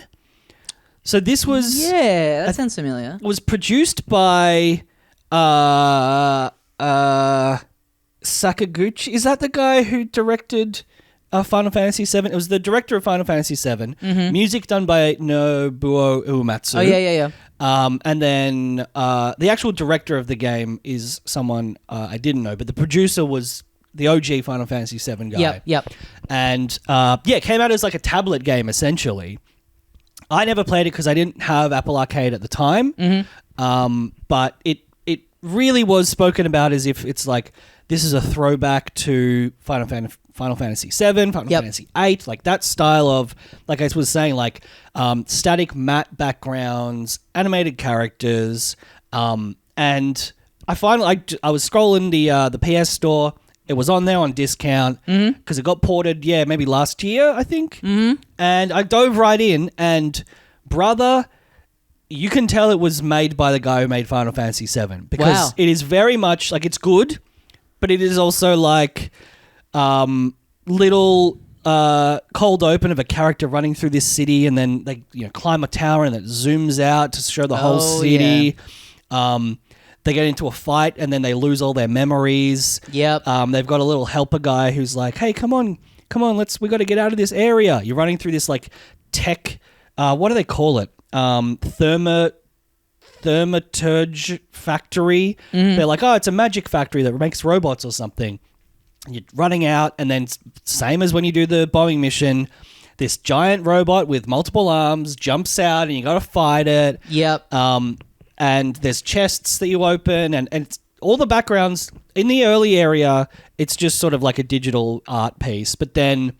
So this was... Yeah, that sounds familiar. Was produced by Sakaguchi. Is that the guy who directed Final Fantasy VII? It was the director of Final Fantasy VII. Mm-hmm. Music done by Nobuo Uematsu. Oh, yeah. And then the actual director of the game is someone I didn't know, but the producer was the OG Final Fantasy VII guy. Yep. And it came out as like a tablet game, essentially. I never played it because I didn't have Apple Arcade at the time. Mm-hmm. But it really was spoken about as if it's like, this is a throwback to Final Fantasy VII, Final Fantasy VIII, like that style of, like I was saying, like static matte backgrounds, animated characters, and I finally I was scrolling the PS Store. It was on there on discount because it got ported, maybe last year, I think. Mm-hmm. And I dove right in, and brother, you can tell it was made by the guy who made Final Fantasy VII because it is very much like, it's good, but it is also like little cold open of a character running through this city, and then they climb a tower and it zooms out to show the whole city. Yeah. They get into a fight and then they lose all their memories. Yep. They've got a little helper guy who's like, "Hey, come on, we got to get out of this area." You're running through this like tech. What do they call it? Thaumaturge factory. Mm-hmm. They're like, "Oh, it's a magic factory that makes robots or something." You're running out, and then same as when you do the bombing mission, this giant robot with multiple arms jumps out, and you got to fight it. Yep. And there's chests that you open, and it's, all the backgrounds in the early area, it's just sort of like a digital art piece. But then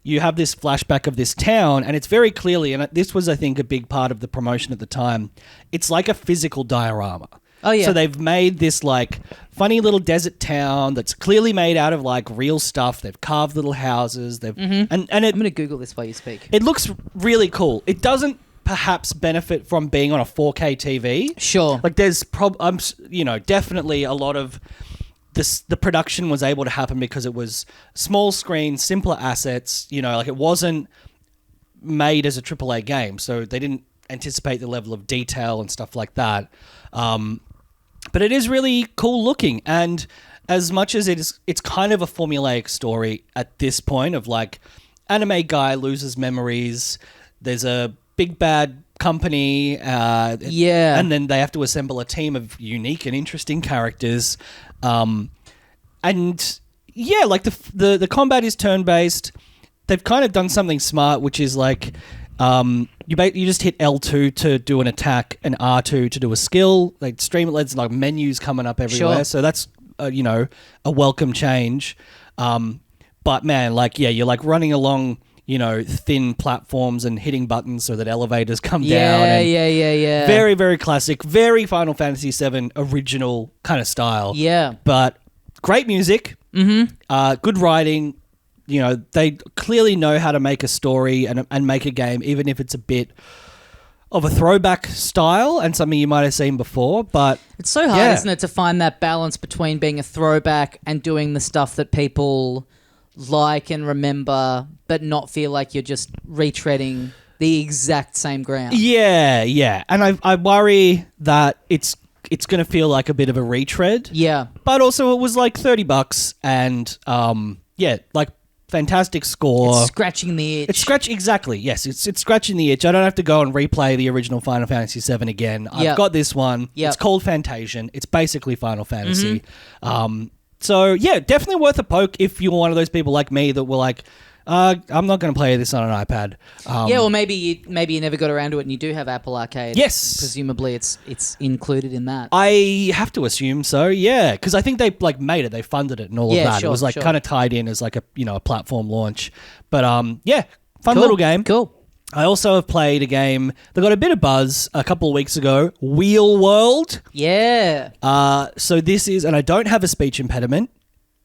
you have this flashback of this town, and it's very clearly, and this was, I think, a big part of the promotion at the time, it's like a physical diorama. Oh, yeah. So they've made this like funny little desert town that's clearly made out of like real stuff. They've carved little houses. They've and it, I'm going to Google this while you speak. It looks really cool. It doesn't perhaps benefit from being on a 4K TV. Sure. Like there's definitely a lot of this. The production was able to happen because it was small screen, simpler assets. Like it wasn't made as a AAA game, so they didn't anticipate the level of detail and stuff like that. But it is really cool looking, and as much as it's kind of a formulaic story at this point of like anime guy loses memories. There's a big bad company, and then they have to assemble a team of unique and interesting characters, like the combat is turn based. They've kind of done something smart, which is like you just hit L2 to do an attack and R2 to do a skill. Like Streamlets, like menus coming up everywhere, sure. So that's a welcome change. But man, you're like running along thin platforms and hitting buttons so that elevators come down. Yeah. Very, very classic. Very Final Fantasy VII original kind of style. Yeah. But great music. Mm-hmm. Good writing. They clearly know how to make a story and make a game, even if it's a bit of a throwback style and something you might have seen before. But it's so hard, isn't it, to find that balance between being a throwback and doing the stuff that people like and remember, but not feel like you're just retreading the exact same ground. Yeah. And I worry that it's going to feel like a bit of a retread. Yeah. But also it was like $30 and like fantastic score. It's scratching the itch. Exactly. Yes, it's scratching the itch. I don't have to go and replay the original Final Fantasy VII again. I've got this one. Yep. It's called Fantasian. It's basically Final Fantasy. Mm-hmm. So, definitely worth a poke if you're one of those people like me that were like, I'm not going to play this on an iPad. Or maybe you never got around to it and you do have Apple Arcade. Yes. Presumably it's included in that. I have to assume so, yeah. Because I think they made it, they funded it and all of that. Sure, it was kind of tied in as like a platform launch. But fun little game. Cool. I also have played a game that got a bit of buzz a couple of weeks ago, Wheel World. Yeah. So this is, and I don't have a speech impediment.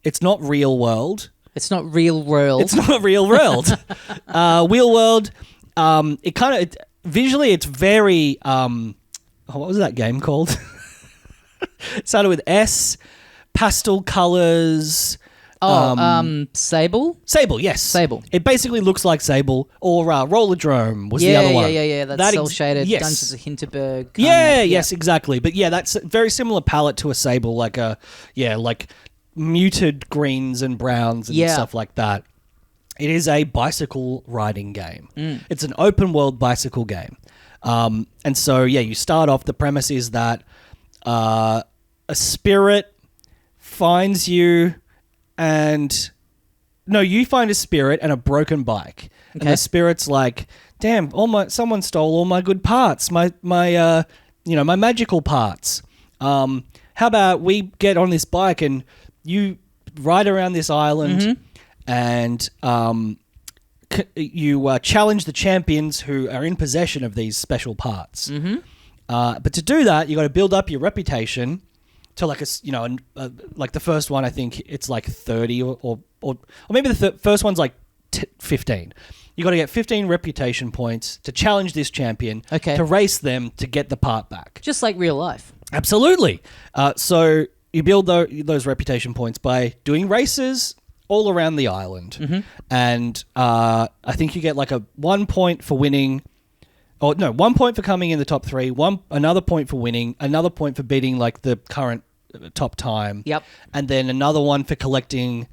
It's not Real World. It's not real world. It's not a real world. Wheel World, it kind of visually it's very what was that game called? It started with S, pastel colors. Sable? Sable, yes. Sable. It basically looks like Sable, or Rollerdrome was the other one. Yeah. That's cel-shaded. yes. Dungeons of Hinterberg. Yes, exactly. But yeah, that's a very similar palette to a Sable, like muted greens and browns and stuff like that. It is a bicycle riding game. It's an open world bicycle game. And so, you start off, the premise is that a spirit finds you you find a spirit and a broken bike. Okay. And the spirit's like, damn, someone stole all my good parts, my magical parts. How about we get on this bike and you ride around this island and you challenge the champions who are in possession of these special parts. But to do that, you got to build up your reputation to like like the first one, I think it's like 30 or maybe the first one's like 15. You got to get 15 reputation points to challenge this champion, to race them to get the part back. Just like real life. Absolutely. So you build those reputation points by doing races all around the island. And I think you get like 1 point for winning. 1 point for coming in the top 3, another point for winning, another point for beating like the current top time. Yep. And then another one for collecting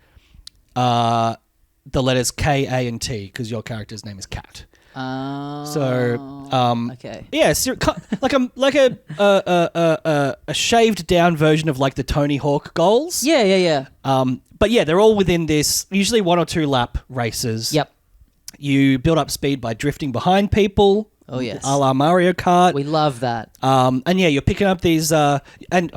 the letters K, A, and T because your character's name is Cat. Okay. Yeah, like a shaved down version of like the Tony Hawk goals. Yeah. But yeah, they're all within this, usually 1 or 2 lap races. Yep. You build up speed by drifting behind people. Oh, yes. A la Mario Kart. We love that. And yeah, you're picking up these, and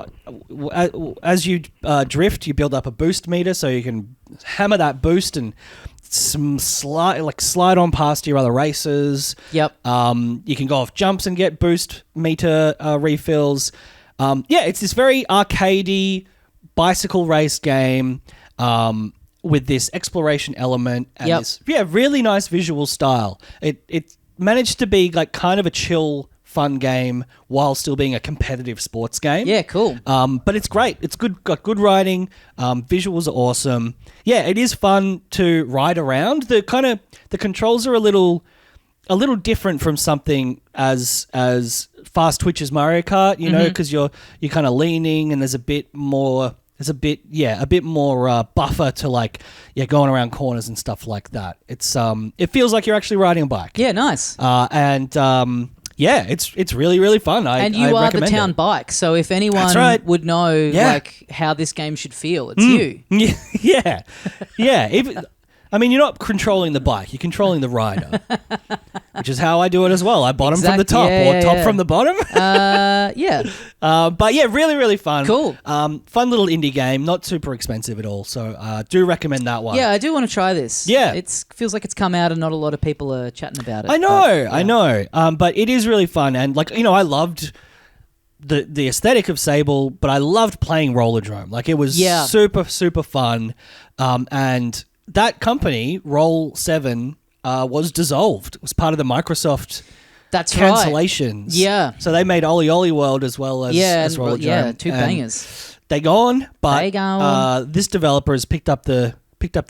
as you drift, you build up a boost meter so you can hammer that boost and slide on past your other races. Yep. You can go off jumps and get boost meter refills. It's this very arcadey bicycle race game with this exploration element and this really nice visual style. It managed to be like kind of a chill, fun game while still being a competitive sports game. Yeah, cool. But it's great. It's good. Got good writing. Visuals are awesome. Yeah, it is fun to ride around. The controls are a little different from something as fast twitch as Mario Kart. You know, because you're kind of leaning and there's a bit more. There's a bit more buffer to going around corners and stuff like that. It's it feels like you're actually riding a bike. Yeah, nice. It's really, really fun. I are the town it. bike, so if anyone would know how this game should feel, it's you. Yeah. You're not controlling the bike; you're controlling the rider, which is how I do it as well. I bottom from the top or top from the bottom. But yeah, really, really fun. Cool. Fun little indie game, not super expensive at all. So do recommend that one. Yeah, I do want to try this. Yeah. It feels like it's come out and not a lot of people are chatting about it. I know. But it is really fun. And I loved the aesthetic of Sable, but I loved playing Rollerdrome. It was super, super fun. And that company, Roll7, was dissolved. It was part of the Microsoft cancellations. Right. Yeah. So they made Oli Oli World as well as Rollerdrome. Yeah, two bangers. They gone, but this developer has picked up the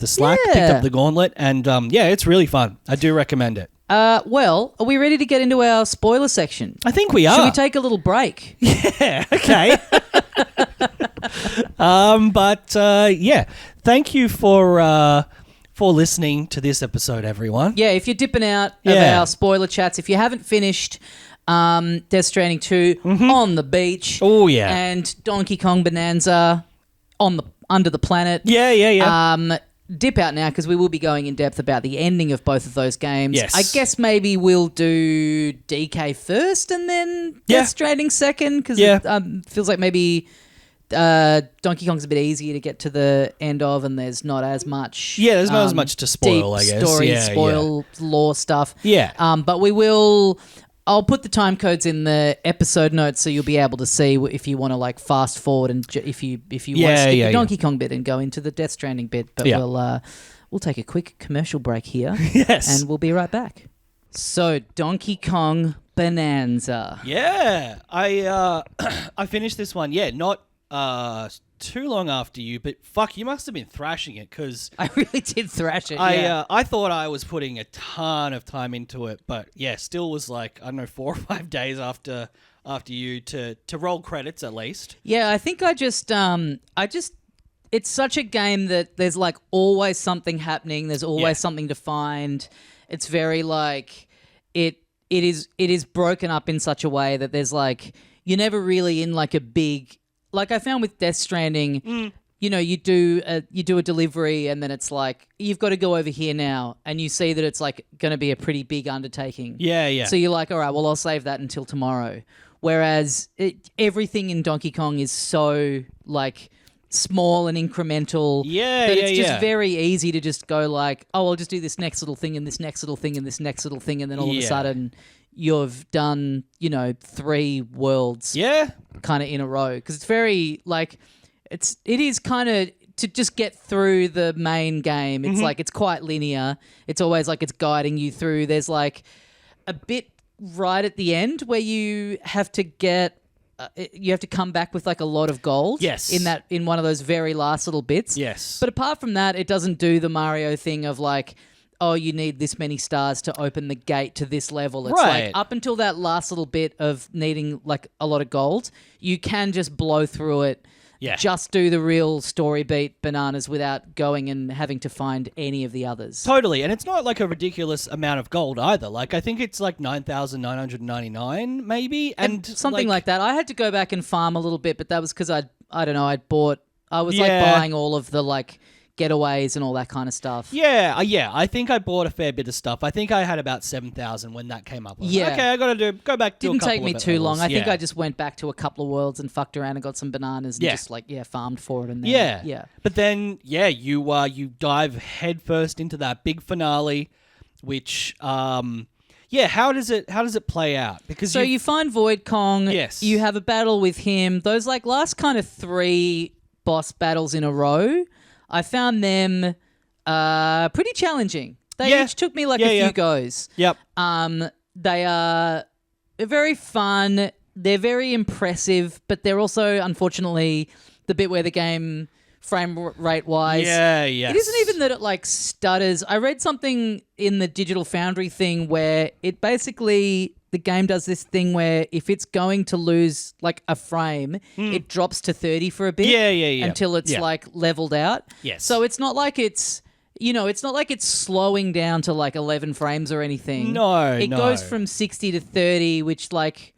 slack, picked up the gauntlet, and it's really fun. I do recommend it. Well, are we ready to get into our spoiler section? I think we are. Should we take a little break? Yeah, okay. Thank you for listening to this episode, everyone. Yeah, if you're dipping out of our spoiler chats, if you haven't finished Death Stranding 2 on the beach. Oh, yeah. And Donkey Kong Bonanza under the planet. Yeah. Dip out now because we will be going in depth about the ending of both of those games. Yes. I guess maybe we'll do DK first and then Death Stranding second because it feels like maybe Donkey Kong's a bit easier to get to the end of and there's not as much. Yeah, there's not as much to spoil, deep I guess. Story, lore stuff. Yeah. But we will I'll put the time codes in the episode notes so you'll be able to see if you want to like fast forward and if you want to skip the Donkey Kong bit and go into the Death Stranding bit. But we'll take a quick commercial break here. Yes. And we'll be right back. So, Donkey Kong Bananza. Yeah. I finished this one. Yeah, not too long after you, but fuck, you must have been thrashing it because I really did thrash it. I thought I was putting a ton of time into it, but yeah, still was like, I don't know, 4 or 5 days after you to roll credits at least. Yeah, I think I just it's such a game that there's like always something happening. There's always something to find. It's very like it is broken up in such a way that there's like you're never really in like a big. Like I found with Death Stranding, you know, you do a delivery and then it's like you've got to go over here now, and you see that it's like going to be a pretty big undertaking. Yeah, yeah. So you're like, all right, well, I'll save that until tomorrow. Whereas everything in Donkey Kong is so like small and incremental. Yeah, that it's just very easy to just go like, oh, I'll just do this next little thing and this next little thing and this next little thing, and then all of a sudden you've done, you know, 3 worlds. Yeah. Kind of in a row, because it's very like it is kind of to just get through the main game. It's like it's quite linear. It's always like it's guiding you through. There's like a bit right at the end where you have to get you have to come back with like a lot of gold. Yes. In one of those very last little bits. Yes. But apart from that, it doesn't do the Mario thing of like, oh, you need this many stars to open the gate to this level. It's like up until that last little bit of needing like a lot of gold, you can just blow through it. Yeah. Just do the real story beat bananas without going and having to find any of the others. Totally. And it's not like a ridiculous amount of gold either. Like I think it's like 9,999 maybe. And something like that. I had to go back and farm a little bit, but that was because I was like buying all of the like getaways and all that kind of stuff. Yeah. I think I bought a fair bit of stuff. I think I had about 7,000 when that came up. Yeah. Okay, I got to go back to Didn't a couple take me of too long. levels. I think I just went back to a couple of worlds and fucked around and got some bananas and just like farmed for it. And then, yeah. But then you dive headfirst into that big finale, which how does it play out? Because you find Void Kong. Yes. You have a battle with him. Those like last kind of 3 boss battles in a row, I found them pretty challenging. They each took me like a few goes. Yep. They are very fun. They're very impressive, but they're also, unfortunately, the bit where the game frame rate wise. Yeah, yes. It isn't even that it like stutters. I read something in the Digital Foundry thing where it basically the game does this thing where if it's going to lose like a frame, it drops to 30 for a bit. Yeah. Until it's like leveled out. Yes. So it's not like it's slowing down to like 11 frames or anything. No, It goes from 60 to 30, which like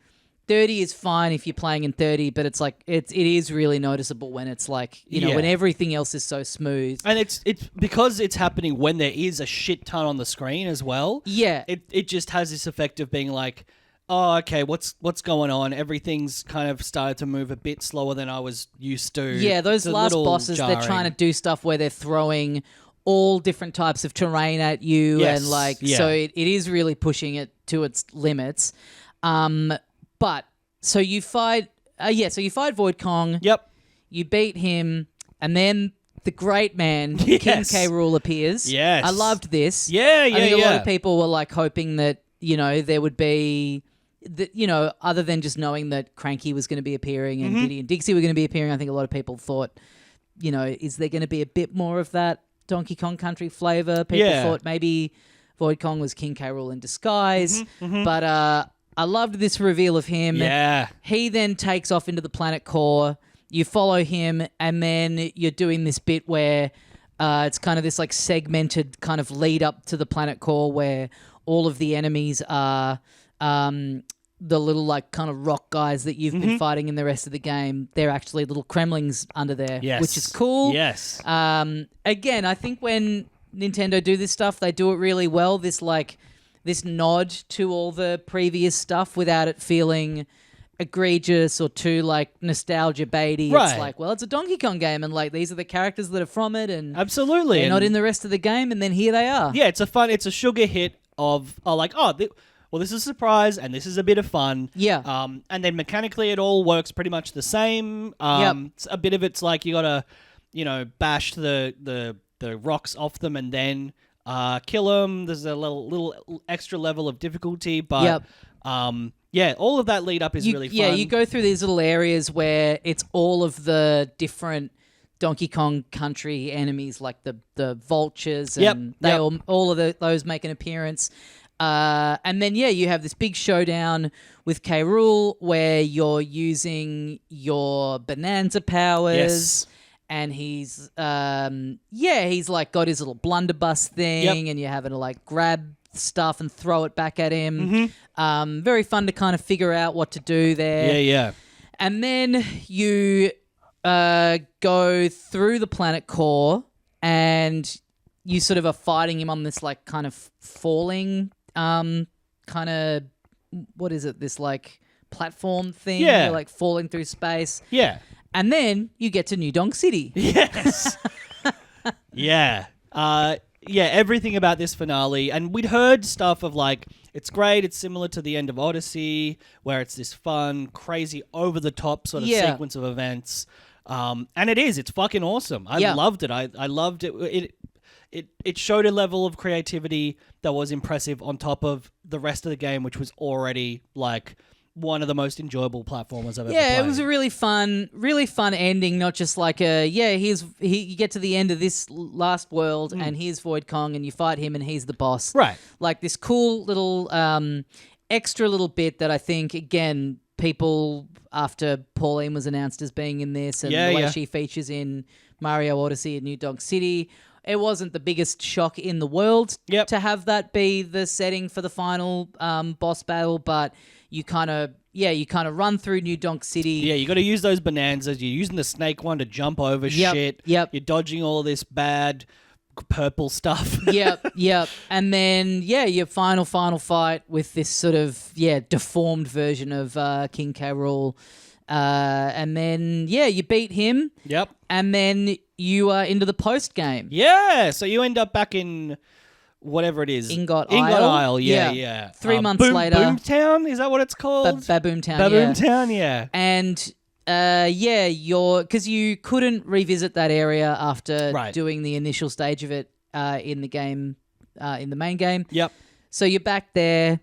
30 is fine if you're playing in 30, but it's like it is really noticeable when it's like, when everything else is so smooth. And it's because it's happening when there is a shit ton on the screen as well. Yeah. It just has this effect of being like, oh, okay, what's going on? Everything's kind of started to move a bit slower than I was used to. Yeah, those It's a last little bosses, jarring. they're trying to do stuff where they're throwing all different types of terrain at you, Yes, and like yeah. so it is really pushing it to its limits. But so you fight Void Kong. Yep. You beat him, and then the great man Yes. King K. Rool appears. Yes. I loved this. Yeah, I think a lot of people were like hoping that there would be. That, other than just knowing that Cranky was going to be appearing and Diddy and Dixie were going to be appearing, I think a lot of people thought, is there going to be a bit more of that Donkey Kong Country flavor? People thought maybe Void Kong was King K. Rool in disguise. But I loved this reveal of him. Yeah. He then takes off into the planet core. You follow him, and then you're doing this bit where it's kind of this like segmented kind of lead up to the planet core where all of the enemies are the little like kind of rock guys that you've been fighting in the rest of the game. They're actually little Kremlings under there, which is cool. Yes. Again, I think when Nintendo do this stuff, they do it really well. This nod to all the previous stuff without it feeling egregious or too like nostalgia baity. Right. It's like, well, it's a Donkey Kong game, and like these are the characters that are from it, and Absolutely. they're not in the rest of the game, and then here they are. Yeah, it's a sugar hit of well, this is a surprise and this is a bit of fun. Yeah. And then mechanically it all works pretty much the same. A bit of it's like you gotta, bash the rocks off them and then kill them. There's a little extra level of difficulty, but all of that lead up is really fun. Yeah, you go through these little areas where it's all of the different Donkey Kong Country enemies, like the vultures, and all of those make an appearance. And then you have this big showdown with K. Rool where you're using your Bananza powers. Yes. And he's like got his little blunderbuss thing, and you're having to like grab stuff and throw it back at him. Very fun to kind of figure out what to do there. Yeah. And then you go through the planet core, and you sort of are fighting him on this like kind of falling kind of, what is it? This like platform thing. Yeah. You're like falling through space. Yeah. And then you get to New Donk City. Yes. Everything about this finale. And we'd heard stuff of like, it's great, it's similar to the end of Odyssey, where it's this fun, crazy, over-the-top sort of sequence of events. And it is. It's fucking awesome. I loved it. I loved it. It showed a level of creativity that was impressive on top of the rest of the game, which was already like one of the most enjoyable platformers I've ever played. Yeah, it was a really fun ending, not just like you get to the end of this last world and here's Void Kong and you fight him and he's the boss. Right. Like this cool little extra little bit that I think, again, people, after Pauline was announced as being in this and the way she features in Mario Odyssey and New Donk City, it wasn't the biggest shock in the world to have that be the setting for the final boss battle, but you kind of run through New Donk City. Yeah, you got to use those bonanzas. You're using the snake one to jump over shit. Yep. You're dodging all this bad purple stuff. Yep. And then, your final fight with this sort of, deformed version of King K. Rool. And then, you beat him. Yep. And then you are into the post game. Yeah, so you end up back in whatever it is. Ingot Isle. Yeah. 3 months later. Boomtown, is that what it's called? Baboomtown, Baboomtown, yeah. And because you couldn't revisit that area after doing the initial stage of it in the game, in the main game. Yep. So you're back there.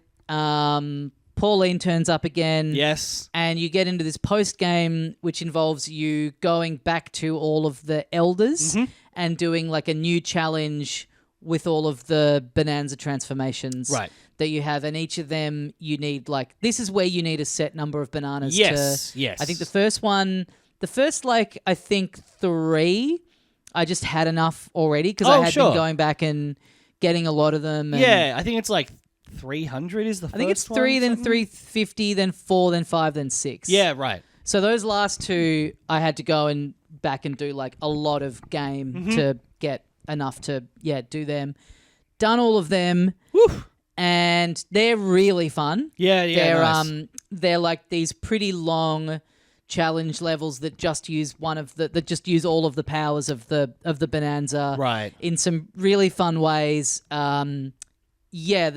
Pauline turns up again. Yes. And you get into this post game, which involves you going back to all of the elders and doing like a new challenge with all of the Bananza transformations that you have. And each of them, you need this is where you need a set number of bananas. Yes. I think the first 3, I just had enough already because I had been going back and getting a lot of them. And I think it's like 300 is the first one. I think it's 3, then 350, then 4, then 5, then 6. Yeah, right. So those last 2, I had to go and back and do like a lot of game to get enough to do them. Done all of them. Woo. And they're really fun. Yeah, they're nice. They're like these pretty long challenge levels that just use that just use all of the powers of the Bananza in some really fun ways. The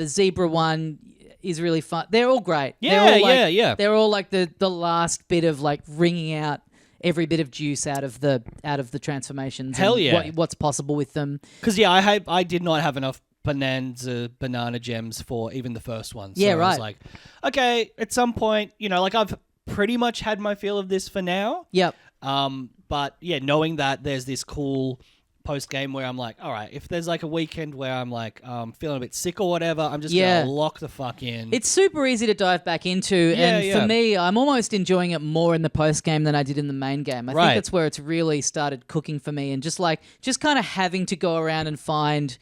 zebra one is really fun. They're all great. They're all like the last bit of like wringing out every bit of juice out of the transformations. Hell and what's possible with them. Because I did not have enough banana gems for even the first one. So I was like, okay, at some point, I've pretty much had my feel of this for now. Yep. But knowing that there's this cool post game where I'm like, all right, if there's like a weekend where I'm like feeling a bit sick or whatever, I'm just gonna lock the fuck in. It's super easy to dive back into, for me, I'm almost enjoying it more in the post game than I did in the main game. I think that's where it's really started cooking for me, and just kind of having to go around and find,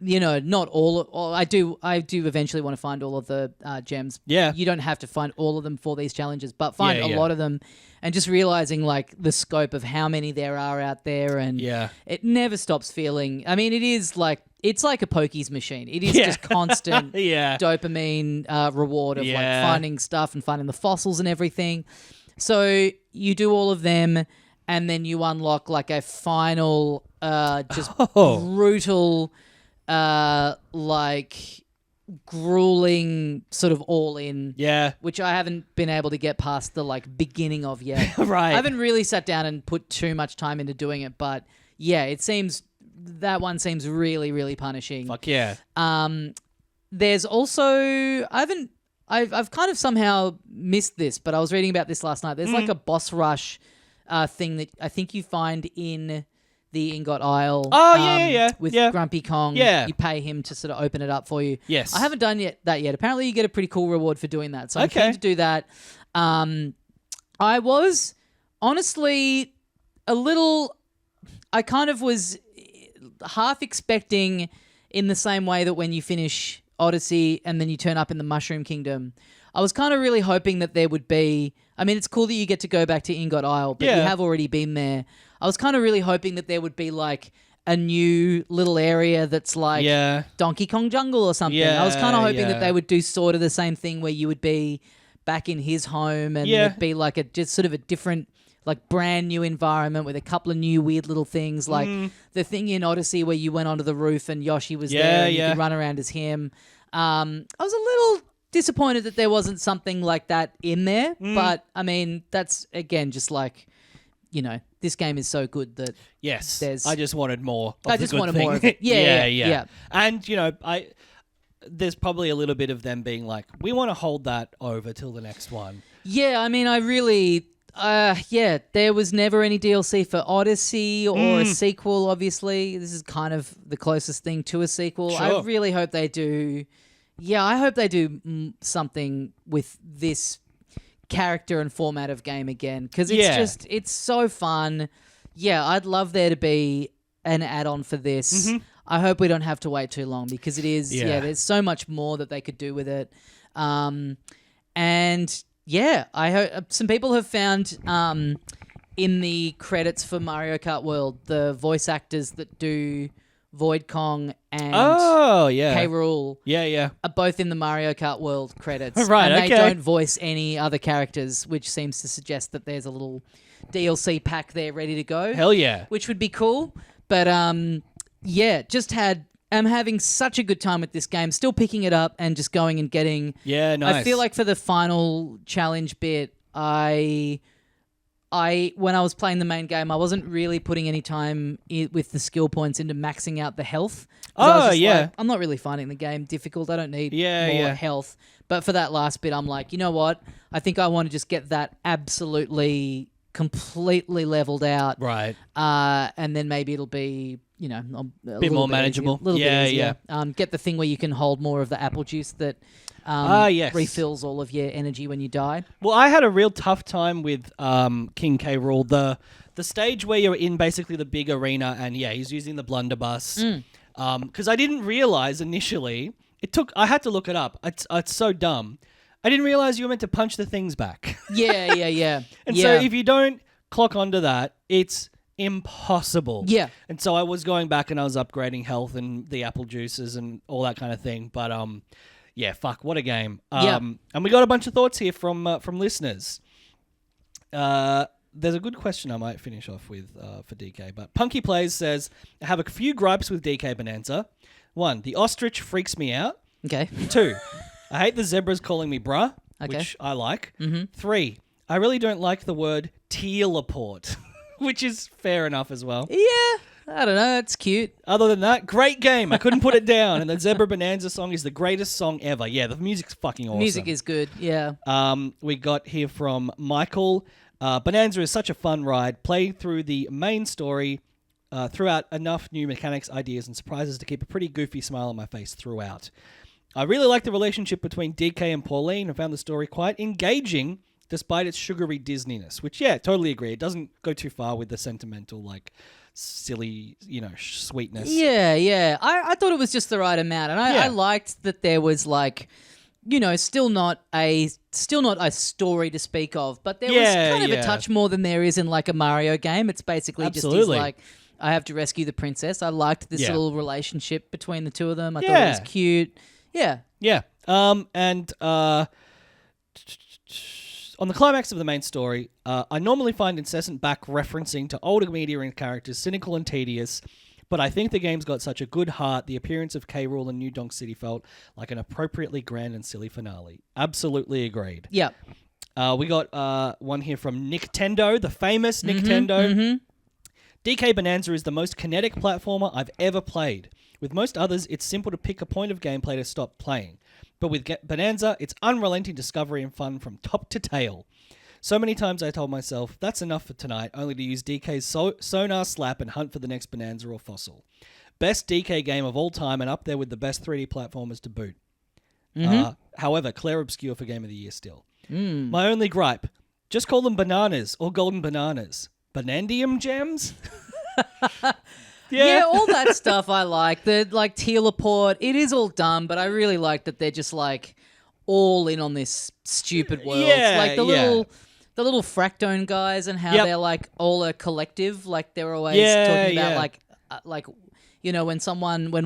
not all. I do eventually want to find all of the gems. Yeah, you don't have to find all of them for these challenges, but find a lot of them. And just realizing like the scope of how many there are out there, and it never stops feeling. I mean, it's like a pokies machine. It is just constant dopamine reward of like finding stuff and finding the fossils and everything. So you do all of them, and then you unlock like a final, just brutal, grueling sort of all in. Yeah. Which I haven't been able to get past the like beginning of yet. Right. I haven't really sat down and put too much time into doing it, but yeah, that one seems really, really punishing. Fuck yeah. There's also I've kind of somehow missed this, but I was reading about this last night. There's like a boss rush thing that I think you find in the Ingot Isle. Oh, yeah. With Yeah. Grumpy Kong. Yeah. You pay him to sort of open it up for you. Yes. I haven't done that yet. Apparently you get a pretty cool reward for doing that. So I'm keen to do that. I was honestly I kind of was half expecting in the same way that when you finish Odyssey and then you turn up in the Mushroom Kingdom, I was kind of really hoping that there would be... I mean, it's cool that you get to go back to Ingot Isle, but you have already been there. I was kind of really hoping that there would be like a new little area that's like Donkey Kong Jungle or something. I was kind of hoping that they would do sort of the same thing where you would be back in his home and it'd be like just sort of a different... like brand new environment with a couple of new weird little things, like the thing in Odyssey where you went onto the roof and Yoshi was there and you could run around as him. I was a little disappointed that there wasn't something like that in there, but I mean, that's again just like, you know, this game is so good that I just wanted more. Of I the just good wanted thing. more of it. Yeah. And you know, there's probably a little bit of them being like, we want to hold that over till the next one. Yeah, I mean, I really. There was never any DLC for Odyssey or a sequel, obviously. This is kind of the closest thing to a sequel. Sure. I really hope they do... Yeah, I hope they do something with this character and format of game again, because it's so fun. Yeah, I'd love there to be an add-on for this. I hope we don't have to wait too long, because it is... there's so much more that they could do with it. And... yeah, I hope some people have found in the credits for Mario Kart World the voice actors that do Void Kong and K. Rool are both in the Mario Kart World credits. Right, and they don't voice any other characters, which seems to suggest that there's a little DLC pack there ready to go. Hell yeah. Which would be cool. But I'm having such a good time with this game, still picking it up and just going and getting... Yeah, nice. I feel like for the final challenge bit, when I was playing the main game, I wasn't really putting any time with the skill points into maxing out the health. Like, I'm not really finding the game difficult. I don't need more health. But for that last bit, I'm like, you know what? I think I want to just get that absolutely, completely leveled out. Right. And then maybe it'll be... you know, a bit more manageable. A little bit easier. Get the thing where you can hold more of the apple juice that refills all of your energy when you die. Well, I had a real tough time with King K. Rool. The stage where you're in basically the big arena and he's using the blunderbuss. Because I didn't realize initially, I had to look it up. It's so dumb. I didn't realize you were meant to punch the things back. Yeah. And so if you don't clock onto that, it's impossible. Yeah. And so I was going back and I was upgrading health and the apple juices and all that kind of thing. But fuck, what a game. And we got a bunch of thoughts here from listeners. There's a good question I might finish off with for DK. But Punky Plays says, I have a few gripes with DK Bananza. 1, the ostrich freaks me out. Okay. 2, I hate the zebras calling me bruh, which I like. 3, I really don't like the word teleport. Which is fair enough as well. Yeah, I don't know. It's cute. Other than that, great game. I couldn't put it down. And the Zebra Bananza song is the greatest song ever. Yeah, the music's fucking awesome. Music is good, yeah. We got here from Michael. Bananza is such a fun ride. Play through the main story, throughout enough new mechanics, ideas, and surprises to keep a pretty goofy smile on my face throughout. I really like the relationship between DK and Pauline and found the story quite engaging despite its sugary Disneyness, which, totally agree. It doesn't go too far with the sentimental, like, silly, sweetness. Yeah. I thought it was just the right amount. And I liked that there was, like, still not a story to speak of, but there was kind of a touch more than there is in, like, a Mario game. It's basically just these, like, I have to rescue the princess. I liked this little relationship between the two of them. I thought it was cute. Yeah. On the climax of the main story, I normally find incessant back referencing to older media and characters cynical and tedious, But I think the game's got such a good heart. The appearance of K. Rool and New Donk City felt like an appropriately grand and silly finale. Absolutely agreed. Yeah. We got one here from Nintendo, the famous Nintendo. DK Bananza is the most kinetic platformer I've ever played. With most others, it's simple to pick a point of gameplay to stop playing. But with Bananza, it's unrelenting discovery and fun from top to tail. So many times I told myself, that's enough for tonight, only to use DK's sonar slap and hunt for the next Bananza or fossil. Best DK game of all time and up there with the best 3D platformers to boot. However, Claire Obscure for Game of the Year still. My only gripe, just call them bananas or golden bananas. Banandium gems? Yeah, all that stuff I like. The like teleport, it is all dumb, but I really like that they're just like all in on this stupid world. Yeah, like the little Fractone guys and how they're like all a collective. Like they're always talking about like you know, when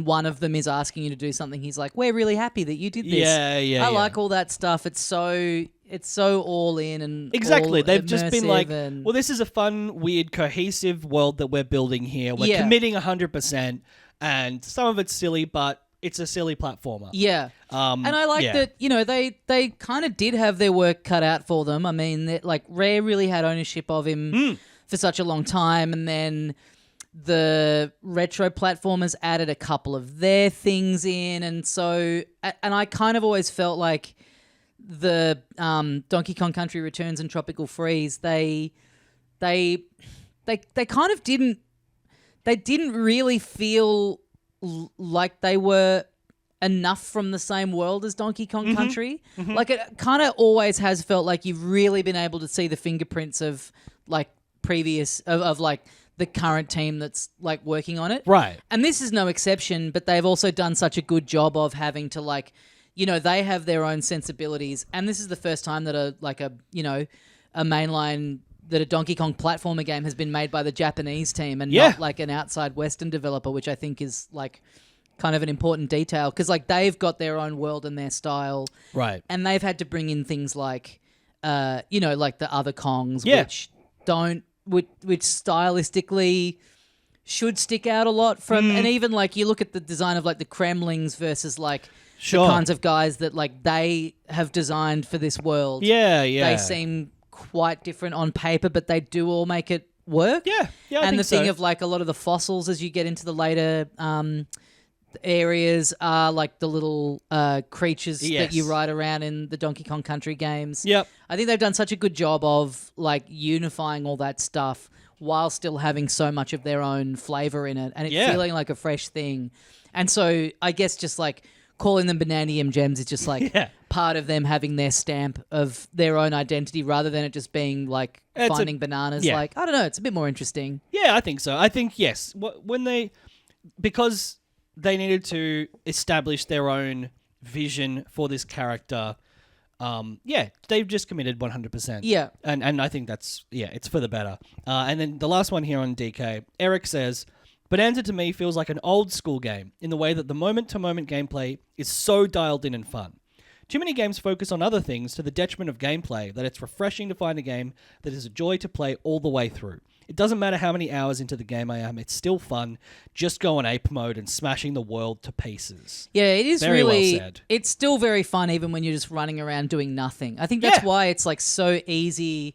one of them is asking you to do something, he's like, "We're really happy that you did this." I like all that stuff. It's so all in and exactly. all They've just been like, and... well, this is a fun, weird, cohesive world that we're building here. We're committing 100%, and some of it's silly, but it's a silly platformer. Yeah. And I like that, you know, they kind of did have their work cut out for them. I mean, like Rare really had ownership of him for such a long time, and then the retro platformers added a couple of their things in, and so and I kind of always felt like the Donkey Kong Country Returns and Tropical Freeze, they kind of didn't really feel like they were enough from the same world as Donkey Kong Country. Like it kind of always has felt like you've really been able to see the fingerprints of like previous of like the current team that's like working on it. Right. And this is no exception, but they've also done such a good job of having to like, you know, they have their own sensibilities, and this is the first time that a mainline that a Donkey Kong platformer game has been made by the Japanese team and not like an outside Western developer, which I think is like kind of an important detail because like they've got their own world and their style, right? And they've had to bring in things like, you know, like the other Kongs, which stylistically should stick out a lot from, and even like you look at the design of like the Kremlings versus like. The kinds of guys that like they have designed for this world. They seem quite different on paper, but they do all make it work. And the thing of like a lot of the fossils as you get into the later areas are like the little creatures that you ride around in the Donkey Kong Country games. I think they've done such a good job of like unifying all that stuff while still having so much of their own flavor in it and it feeling like a fresh thing. And so I guess just like calling them Banandium gems is just like part of them having their stamp of their own identity rather than it just being like finding bananas. Like, I don't know, it's a bit more interesting. Yeah, I think so. I think, yes, because they needed to establish their own vision for this character, they've just committed 100%. Yeah. And I think that's, it's for the better. And then the last one here on DK, Eric says, Bananza to me feels like an old school game in the way that the moment-to-moment gameplay is so dialed in and fun. Too many games focus on other things to the detriment of gameplay that it's refreshing to find a game that is a joy to play all the way through. It doesn't matter how many hours into the game I am, it's still fun. Just go on ape mode and smashing the world to pieces. Yeah, it is very really, well said. It's still very fun even when you're just running around doing nothing. I think that's why it's like so easy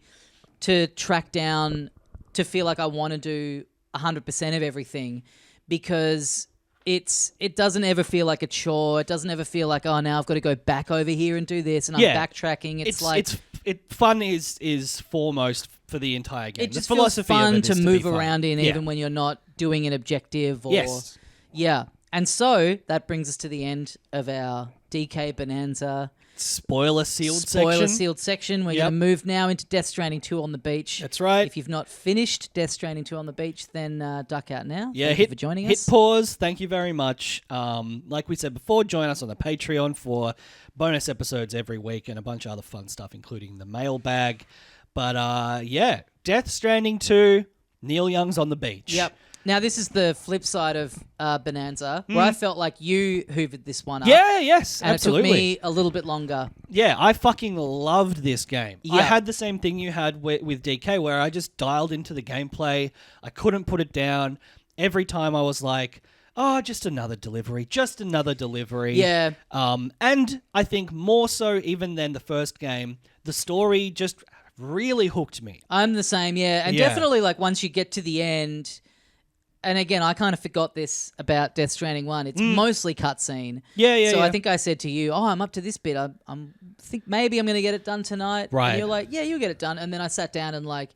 to track down to feel like I want to do 100% of everything because it doesn't ever feel like a chore. It doesn't ever feel like, oh, now I've got to go back over here and do this and I'm backtracking. Fun is foremost for the entire game. It just feels fun to move around in even when you're not doing an objective or and so that brings us to the end of our DK Bananza spoiler sealed section. We're going to move now into Death Stranding 2 on the beach. That's right. If you've not finished Death Stranding 2 on the beach, then duck out now. Thank you for joining us. Hit pause. Thank you very much. Like we said before, join us on the Patreon for bonus episodes every week and a bunch of other fun stuff, including the mailbag. But Death Stranding 2, Neil Young's on the beach. Yep. Now, this is the flip side of Bananza, where I felt like you hoovered this one up. Yeah, yes, and absolutely. It took me a little bit longer. Yeah, I fucking loved this game. Yep. I had the same thing you had with DK, where I just dialed into the gameplay. I couldn't put it down. every time I was like, oh, just another delivery, just another delivery. Yeah. And I think more so even than the first game, the story just really hooked me. I'm the same, yeah. And Yeah. definitely, like, once you get to the end, and again, I kind of forgot this about Death Stranding 1. It's mostly cutscene. Yeah. So yeah. I think I said to you, oh, I'm up to this bit. I think maybe I'm going to get it done tonight. Right. And you're like, yeah, you'll get it done. And then I sat down and, like,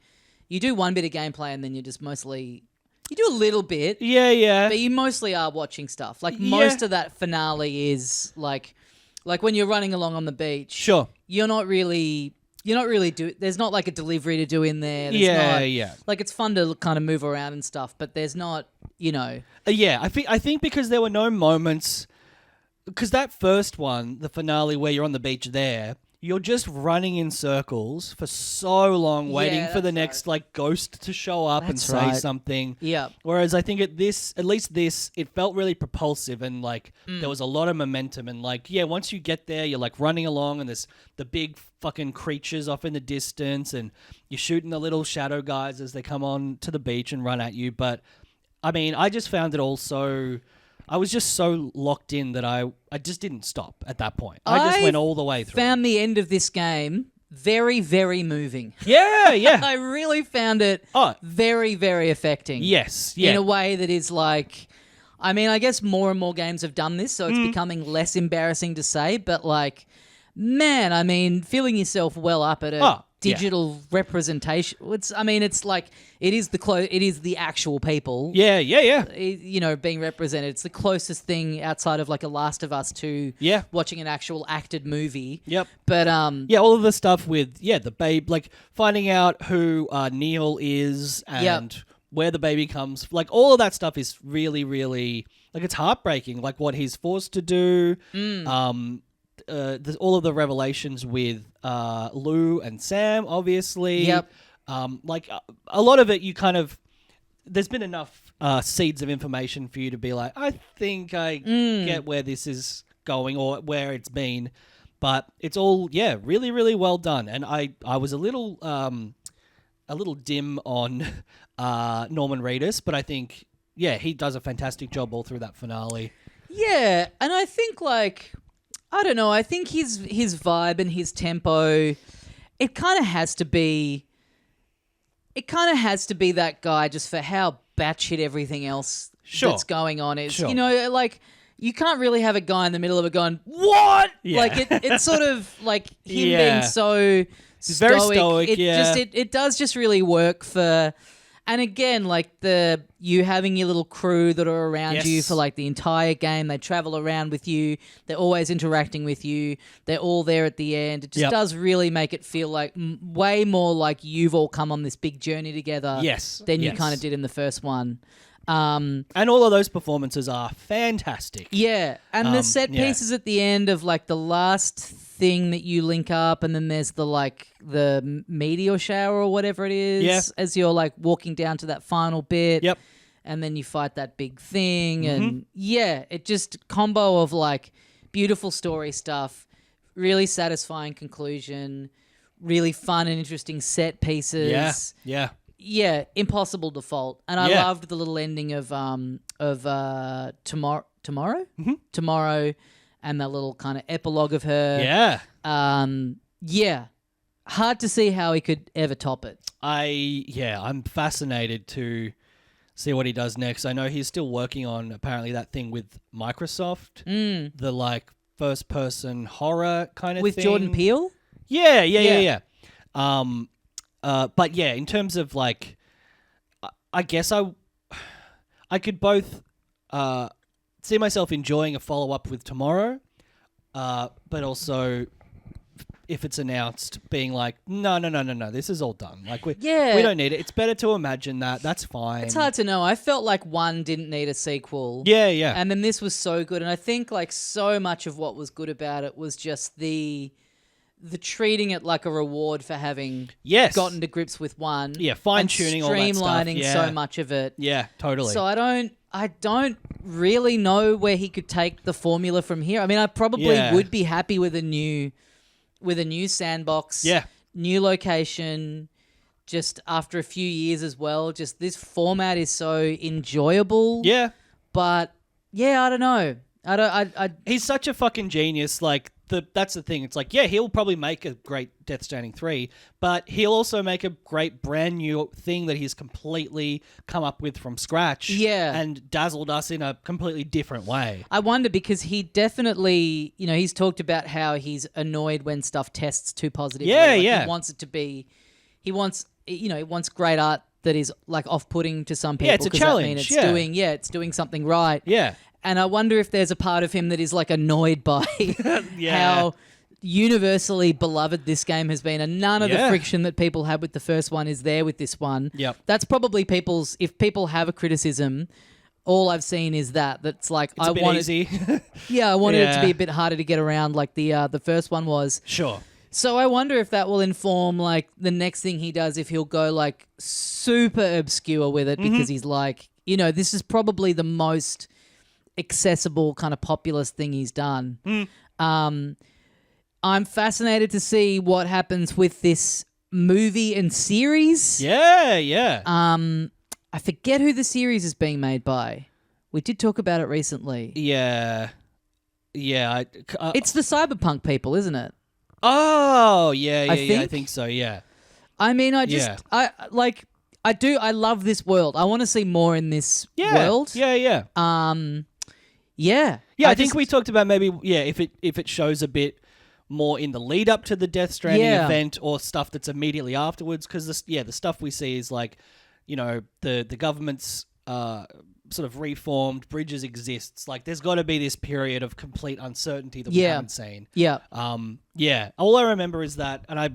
you do one bit of gameplay and then you just mostly... You do a little bit. Yeah. But you mostly are watching stuff. Like, most of that finale is, like when you're running along on the beach. Sure. You're not really there's not like a delivery to do in there. There's Yeah. Like, it's fun to kind of move around and stuff, but there's not, Yeah, I think because there were no moments, because that first one, the finale where you're on the beach there, you're just running in circles for so long, waiting for the next like ghost to show up and say something. Yeah. Whereas I think at least this, it felt really propulsive and like there was a lot of momentum and like once you get there, you're like running along and there's the big fucking creatures off in the distance and you're shooting the little shadow guys as they come on to the beach and run at you. But I mean, I just found it all so... I was just so locked in that I just didn't stop at that point. I just went all the way through. Found the end of this game very, very moving. Yeah. I really found it very, very affecting. Yes. In a way that is like... I mean, I guess more and more games have done this, so it's becoming less embarrassing to say, but like, man, I mean, feeling yourself well up at a digital representation. It's like it is the actual people. Yeah. Being represented. It's the closest thing outside of like a Last of Us to watching an actual acted movie. Yep. But all of the stuff with the babe, like finding out who Neil is and where the baby comes, like all of that stuff is really, really like it's heartbreaking. Like what he's forced to do. All of the revelations with Lou and Sam, obviously. Yep. A lot of it, you kind of... There's been enough seeds of information for you to be like, I think I get where this is going or where it's been. But it's all, really, really well done. And I was a little dim on Norman Reedus, but I think, he does a fantastic job all through that finale. Yeah, and I think like... I don't know. I think his vibe and his tempo, it kind of has to be that guy just for how batshit everything else that's going on is. Sure. Like you can't really have a guy in the middle of it going, "What?" Yeah. Like it's sort of like him being so stoic. Very stoic. It does just really work for. And again, like you having your little crew that are around you for like the entire game. They travel around with you. They're always interacting with you. They're all there at the end. It just does really make it feel like way more like you've all come on this big journey together than you kind of did in the first one. And all of those performances are fantastic. Yeah. And the set pieces at the end of like the last thing that you link up, and then there's the meteor shower or whatever it is as you're like walking down to that final bit. Yep. And then you fight that big thing and it just combo of like beautiful story stuff, really satisfying conclusion, really fun and interesting set pieces. Yeah, impossible default. And I loved the little ending of tomorrow? Tomorrow, and that little kind of epilogue of her. Hard to see how he could ever top it. I'm fascinated to see what he does next. I know he's still working on apparently that thing with Microsoft, the like first person horror kind of with thing. Jordan Peele? Yeah. But in terms of like, I guess I could both see myself enjoying a follow-up with Tomorrow, but also if it's announced being like, no, this is all done. Like we don't need it. It's better to imagine that. That's fine. It's hard to know. I felt like one didn't need a sequel. Yeah. And then this was so good. And I think like so much of what was good about it was just the treating it like a reward for having gotten to grips with one. Yeah, fine-tuning all that stuff. Streamlining so much of it. Yeah, totally. So I don't really know where he could take the formula from here. I mean, I probably would be happy with a new sandbox, new location, just after a few years as well, just this format is so enjoyable. Yeah. But yeah, I don't know. He's such a fucking genius. Like that's the thing. It's like, yeah, he'll probably make a great Death Stranding 3, but he'll also make a great brand new thing that he's completely come up with from scratch. Yeah. And dazzled us in a completely different way. I wonder because he definitely, he's talked about how he's annoyed when stuff tests too positively. Yeah, like yeah. He wants it to be, he wants great art that is like off-putting to some people. Yeah, it's a challenge. It's doing something right. Yeah. And I wonder if there's a part of him that is like annoyed by how universally beloved this game has been, and none of the friction that people had with the first one is there with this one. Yep. That's probably if people have a criticism, all I've seen is that's like It's a bit easy. I wanted it to be a bit harder to get around like the first one was. Sure. So I wonder if that will inform like the next thing he does, if he'll go like super obscure with it because he's like, this is probably the most accessible kind of populist thing he's done. I'm fascinated to see what happens with this movie and series. Yeah. I forget who the series is being made by. We did talk about it recently. Yeah. It's the Cyberpunk people, isn't it? Oh, yeah. I think so, yeah. I mean, I love this world. I want to see more in this world. Yeah. Yeah. I think we talked about maybe, if it shows a bit more in the lead up to the Death Stranding event or stuff that's immediately afterwards, because the stuff we see is like, the government's sort of reformed, bridges exists. Like, there's got to be this period of complete uncertainty that we haven't seen. Yeah. All I remember is that, and I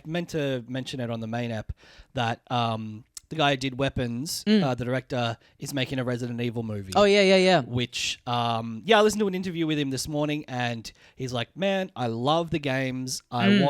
meant to mention it on the main app, that the guy who did Weapons, the director, is making a Resident Evil movie. Oh, yeah. Which, I listened to an interview with him this morning, and he's like, "Man, I love the games. I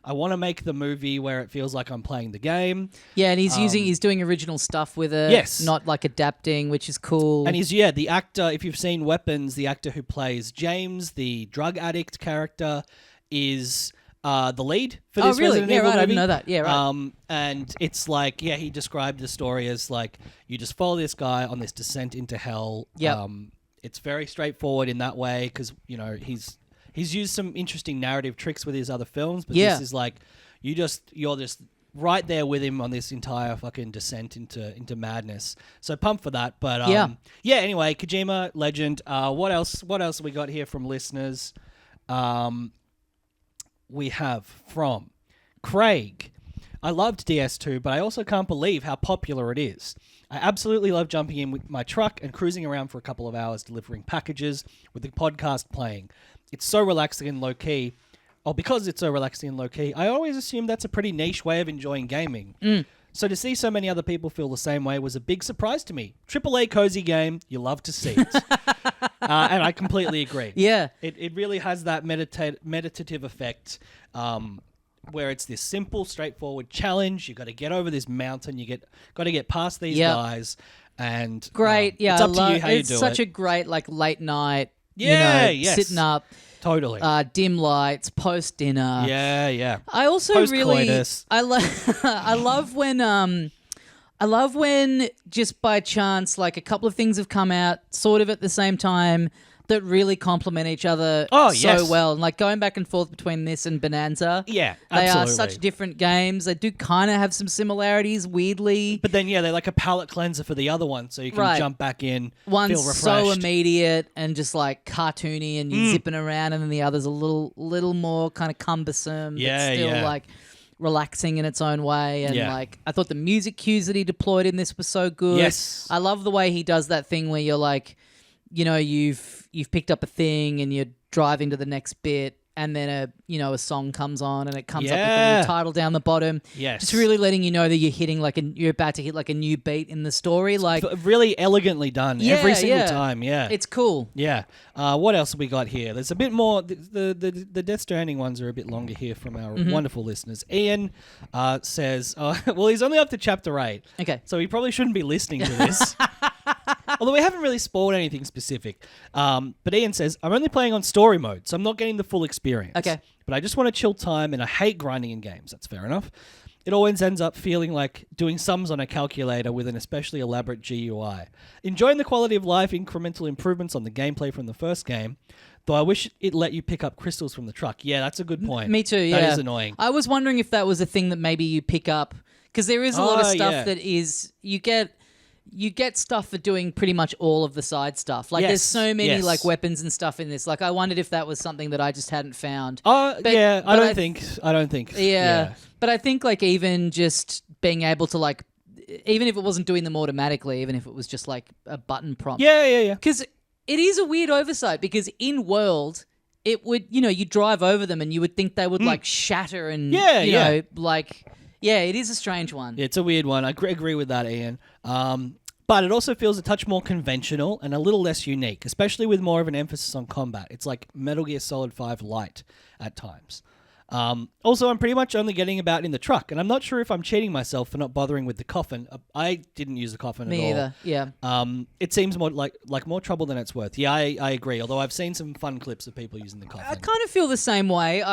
wanna make the movie where it feels like I'm playing the game." Yeah, and he's doing original stuff with it. Yes, not like adapting, which is cool. And he's the actor. If you've seen Weapons, the actor who plays James, the drug addict character, is the lead for this Resident Evil movie. I didn't know that. Yeah, right. And it's like, he described the story as like, you just follow this guy on this descent into hell. Yeah. It's very straightforward in that way because, he's used some interesting narrative tricks with his other films, but this is like, you're just right there with him on this entire fucking descent into madness. So pumped for that. But anyway, Kojima, legend. What else have we got here from listeners? We have from Craig. I loved DS2, but I also can't believe how popular it is. I absolutely love jumping in with my truck and cruising around for a couple of hours delivering packages with the podcast playing. It's so relaxing and low-key. Oh, because it's so relaxing and low-key, I always assume that's a pretty niche way of enjoying gaming. So to see so many other people feel the same way was a big surprise to me. AAA cozy game, you love to see it. And I completely agree. Yeah. It really has that meditative effect where it's this simple, straightforward challenge. You've got to get over this mountain. Got to get past these guys. And great. it's up to you how you do it. It's such a great like late night, yes. sitting up. Totally. Dim lights, post dinner. Yeah. I also Post-coitus. I love when just by chance, like a couple of things have come out sort of at the same time that really complement each other well. And like going back and forth between this and Bananza. Yeah, they absolutely. are such different games. They do kind of have some similarities, weirdly. But then, they're like a palate cleanser for the other one, so you can jump back in, One's feel refreshed. so immediate and just like cartoony and you're zipping around, and then the other's a little more kind of cumbersome, but still like relaxing in its own way. And like I thought the music cues that he deployed in this were so good. Yes. I love the way he does that thing where you're like, you've picked up a thing and you're driving to the next bit, and then a song comes on and it comes up with the little title down the bottom. Yes. Just really letting you know that you're about to hit like a new beat in the story. Like really elegantly done every single time. Yeah. It's cool. Yeah. What else have we got here? There's a bit more. The Death Stranding ones are a bit longer here from our wonderful listeners. Ian says, well, he's only up to chapter 8. Okay. So he probably shouldn't be listening to this. Although we haven't really spoiled anything specific. But Ian says, I'm only playing on story mode, so I'm not getting the full experience. Okay. But I just want to chill time, and I hate grinding in games. That's fair enough. it always ends up feeling like doing sums on a calculator with an especially elaborate GUI. Enjoying the quality of life incremental improvements on the gameplay from the first game, though I wish it let you pick up crystals from the truck. Yeah, that's a good point. Me too, yeah. That is annoying. I was wondering if that was a thing that maybe you pick up, because there is a lot of stuff that is, you get stuff for doing pretty much all of the side stuff. Like there's so many like weapons and stuff in this. Like I wondered if that was something that I just hadn't found. I don't think. Yeah. But I think like even just being able to like, even if it wasn't doing them automatically, even if it was just like a button prompt. Yeah. Because it is a weird oversight, because in world, it would, you drive over them and you would think they would like shatter and, it is a strange one. It's a weird one. I agree with that, Ian. But it also feels a touch more conventional and a little less unique, especially with more of an emphasis on combat. It's like Metal Gear Solid 5 Lite at times. Also, I'm pretty much only getting about in the truck, and I'm not sure if I'm cheating myself for not bothering with the coffin. I didn't use the coffin at all. Me either, yeah. It seems more like more trouble than it's worth. Yeah, I agree, although I've seen some fun clips of people using the coffin. I kind of feel the same way.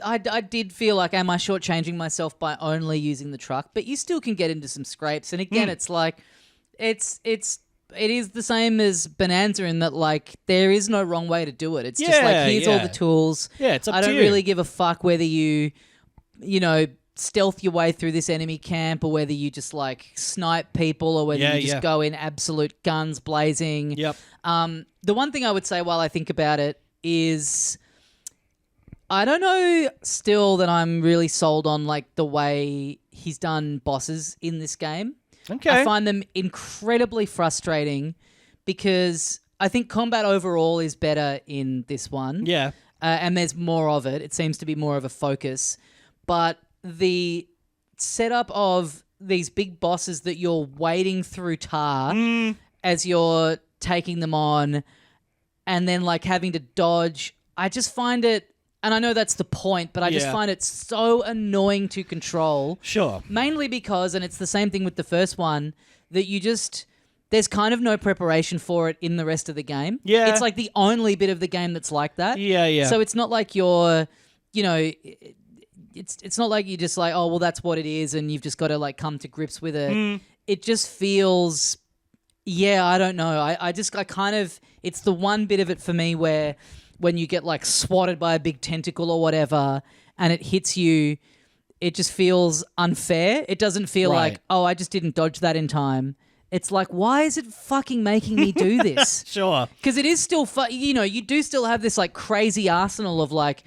I did feel like, am I shortchanging myself by only using the truck? But you still can get into some scrapes. And again, it's like, it is the same as Bananza in that, like, there is no wrong way to do it. It's just like, here's all the tools. Yeah, it's up to you. I don't really give a fuck whether you stealth your way through this enemy camp, or whether you just like snipe people, or whether you just go in absolute guns blazing. Yep. The one thing I would say while I think about it is, I don't know still that I'm really sold on like the way he's done bosses in this game. Okay. I find them incredibly frustrating, because I think combat overall is better in this one. Yeah. And there's more of it. It seems to be more of a focus. But the setup of these big bosses that you're wading through tar as you're taking them on, and then like having to dodge, I just find it, and I know that's the point, but I just find it so annoying to control. Sure. Mainly because, and it's the same thing with the first one, that there's kind of no preparation for it in the rest of the game. Yeah. It's like the only bit of the game that's like that. Yeah. So it's not like you're, it's not like you're just like, oh, well, that's what it is, and you've just got to like come to grips with it. It just feels, I don't know. I kind of, it's the one bit of it for me where when you get like swatted by a big tentacle or whatever and it hits you, it just feels unfair. It doesn't feel like, oh, I just didn't dodge that in time. It's like, why is it fucking making me do this? Sure. Because it is still you do still have this like crazy arsenal of like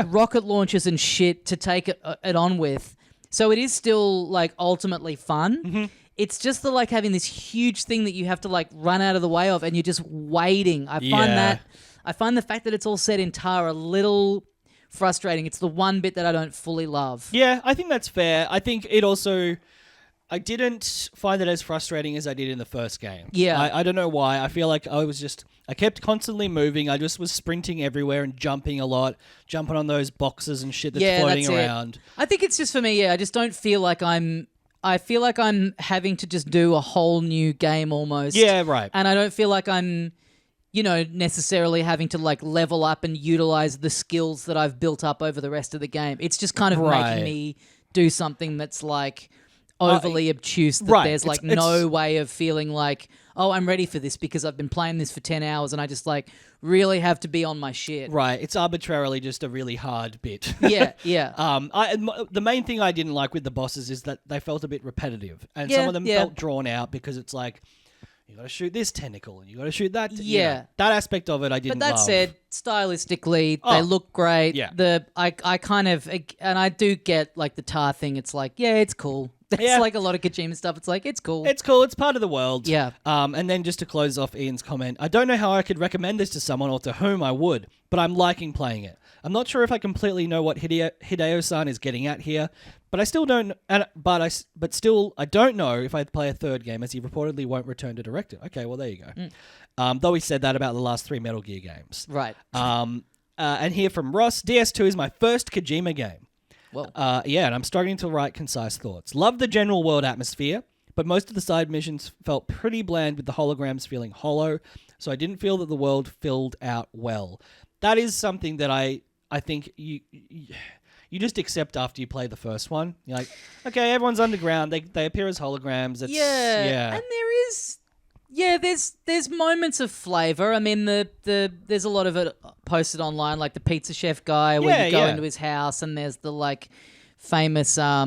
rocket launchers and shit to take it on with. So it is still like ultimately fun. Mm-hmm. It's just the like having this huge thing that you have to like run out of the way of, and you're just waiting. I find the fact that it's all set in tar a little frustrating. It's the one bit that I don't fully love. Yeah, I think that's fair. I think it also, I didn't find it as frustrating as I did in the first game. Yeah. I don't know why. I feel like I kept constantly moving. I just was sprinting everywhere and jumping a lot, jumping on those boxes and shit that's floating around. I think it's just for me, I just don't feel like I feel like I'm having to just do a whole new game almost. Yeah, right. And I don't feel like I'm, necessarily having to like level up and utilize the skills that I've built up over the rest of the game. It's just kind of making me do something that's like overly obtuse, that there's like no way of feeling like, oh, I'm ready for this because I've been playing this for 10 hours and I just like really have to be on my shit. Right. It's arbitrarily just a really hard bit. Yeah. The main thing I didn't like with the bosses is that they felt a bit repetitive, and some of them felt drawn out because it's like, you got to shoot this tentacle and you got to shoot that. That aspect of it I didn't love. But that said, stylistically, they look great. Yeah. I kind of, and I do get like the tar thing. It's like, it's cool. It's like a lot of Kojima stuff. It's like, it's cool. It's cool. It's part of the world. Yeah. And then just to close off Ian's comment, I don't know how I could recommend this to someone or to whom I would, but I'm liking playing it. I'm not sure if I completely know what Hideo-san is getting at here, but I still don't. But still, I don't know if I'd play a third game, as he reportedly won't return to direct it. Okay, well there you go. Though he said that about the last 3 Metal Gear games. Right. And here from Ross, DS2 is my first Kojima game. Well, and I'm starting to write concise thoughts. Love the general world atmosphere, but most of the side missions felt pretty bland, with the holograms feeling hollow, so I didn't feel that the world filled out well. That is something that I think you you just accept after you play the first one. You're like, okay, everyone's underground. They appear as holograms. It's, yeah. And there's moments of flavor. I mean, there's a lot of it posted online, like the pizza chef guy where you go into his house and there's the like famous what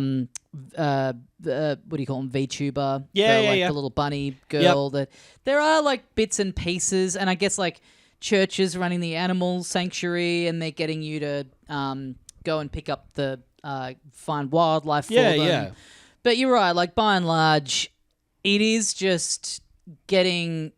do you call them, VTuber? The little bunny girl. That there are like bits and pieces, and I guess like churches running the animal sanctuary, and they're getting you to go and pick up the find wildlife for them. Yeah. But you're right. Like by and large, it is just getting.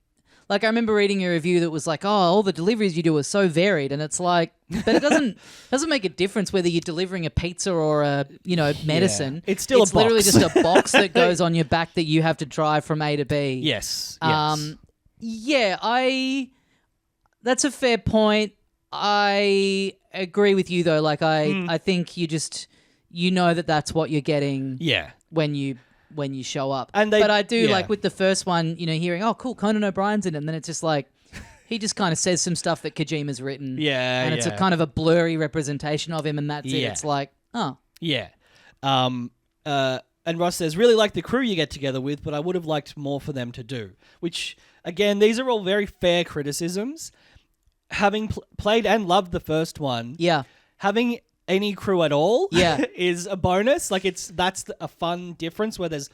Like I remember reading a review that was like, "Oh, all the deliveries you do are so varied," and it's like, but it doesn't make a difference whether you're delivering a pizza or a medicine. Yeah. It's box. Literally just a box that goes on your back that you have to drive from A to B. Yes. That's a fair point. I agree with you though. Like I think you know that's what you're getting. Yeah. When you show up. But I do like with the first one, hearing, oh, cool, Conan O'Brien's in it. And then it's just like, he just kind of says some stuff that Kojima's written. Yeah. And it's a kind of a blurry representation of him. And that's it. It's like, oh. Yeah. And Ross says, really like the crew you get together with, but I would have liked more for them to do. Which, again, these are all very fair criticisms. Having played and loved the first one. Yeah. Having any crew at all is a bonus. Like that's a fun difference where there's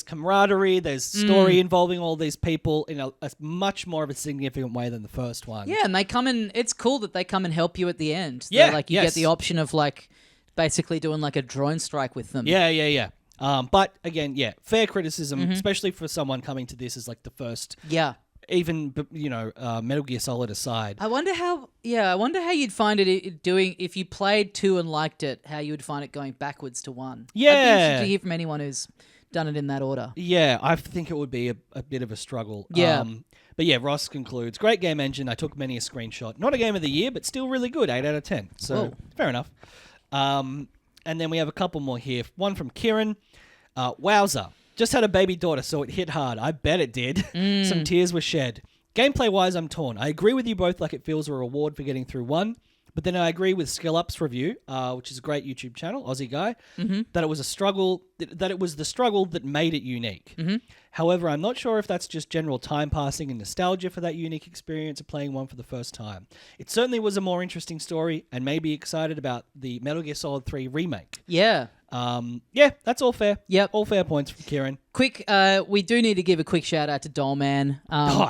camaraderie, there's story involving all these people in a much more of a significant way than the first one. Yeah, and they come in. It's cool that they come and help you at the end. Yeah, like you get the option of like basically doing like a drone strike with them. Yeah. But again, fair criticism, especially for someone coming to this as like the first. Yeah. Even Metal Gear Solid aside, I wonder how you'd find it doing if you played 2 and liked it. How you would find it going backwards to 1. Yeah, I'd be interested to hear from anyone who's done it in that order. Yeah, I think it would be a bit of a struggle. Yeah, but yeah, Ross concludes, great game engine. I took many a screenshot. Not a game of the year, but still really good. 8 out of 10. So fair enough. And then we have a couple more here. One from Kieran. Wowza. Just had a baby daughter, so it hit hard. I bet it did. Some tears were shed. Gameplay-wise, I'm torn. I agree with you both, like it feels a reward for getting through 1. But then I agree with Skill Up's review, which is a great YouTube channel, Aussie guy, that it was a struggle, that it was the struggle that made it unique. However, I'm not sure if that's just general time passing and nostalgia for that unique experience of playing 1 for the first time. It certainly was a more interesting story and made me excited about the Metal Gear Solid 3 remake. Yeah. That's all fair. Yep. All fair points from Kieran. Quick, we do need to give a quick shout out to Dollman.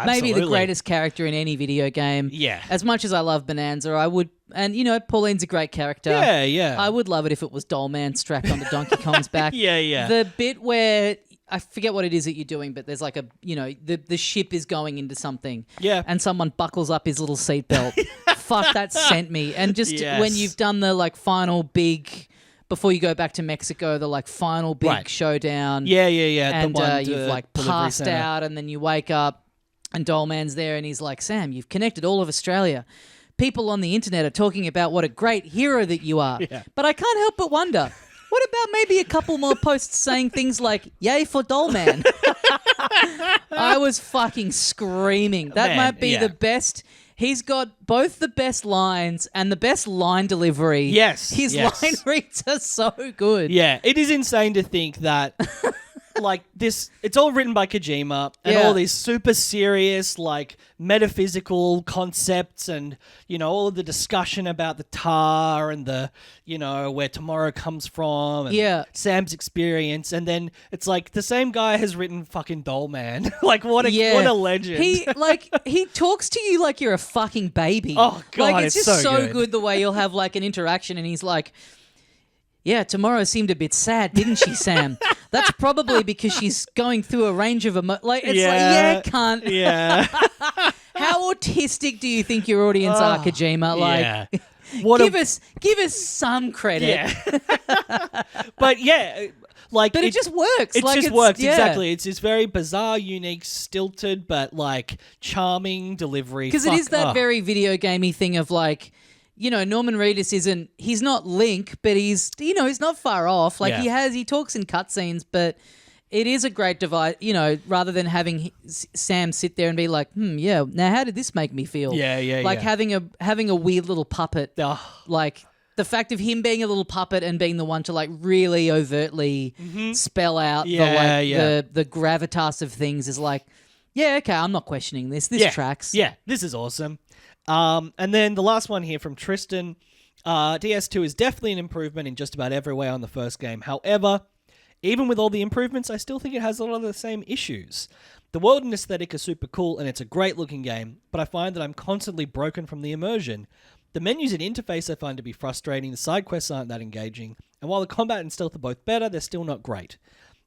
Maybe the greatest character in any video game. Yeah. As much as I love Bananza, I would, and Pauline's a great character. Yeah. I would love it if it was Dollman strapped onto Donkey Kong's back. Yeah. The bit where I forget what it is that you're doing, but there's like the ship is going into something. Yeah. And someone buckles up his little seatbelt. Fuck, that sent me. And just when you've done the like final big. Before you go back to Mexico, the like final big showdown. Yeah. And the one you've like passed center. out, and then you wake up, and Dollman's there, and he's like, "Sam, you've connected all of Australia. People on the internet are talking about what a great hero that you are. Yeah. But I can't help but wonder, what about maybe a couple more posts saying things like, yay for Dollman?" I was fucking screaming. That might be the best. He's got both the best lines and the best line delivery. Yes. His line reads are so good. Yeah, it is insane to think that like this, it's all written by Kojima and all these super serious, like metaphysical concepts and, all of the discussion about the tar and the, where tomorrow comes from and Sam's experience. And then it's like the same guy has written fucking Dollman. Like what a legend. He talks to you like you're a fucking baby. Oh God, like it's just so good the way you'll have like an interaction and he's like, yeah, tomorrow seemed a bit sad, didn't she, Sam? That's probably because she's going through a range of cunt. Yeah. How autistic do you think your audience are, Kojima? Like, give us some credit. Yeah. But it just works. It just works, exactly. It's this very bizarre, unique, stilted, but like charming delivery. Because it is that very video gamey thing of like, Norman Reedus he's not Link, but he's not far off. Like he talks in cutscenes, but it is a great device, rather than having Sam sit there and be like, now how did this make me feel? Yeah. Like having a weird little puppet, like the fact of him being a little puppet and being the one to like really overtly spell out the gravitas of things is like, yeah, okay, I'm not questioning this. This tracks. Yeah, this is awesome. And then the last one here from Tristan. DS2 is definitely an improvement in just about every way on the first game. However, even with all the improvements, I still think it has a lot of the same issues. The world and aesthetic are super cool and it's a great looking game, but I find that I'm constantly broken from the immersion. The menus and interface I find to be frustrating, the side quests aren't that engaging, and while the combat and stealth are both better, they're still not great.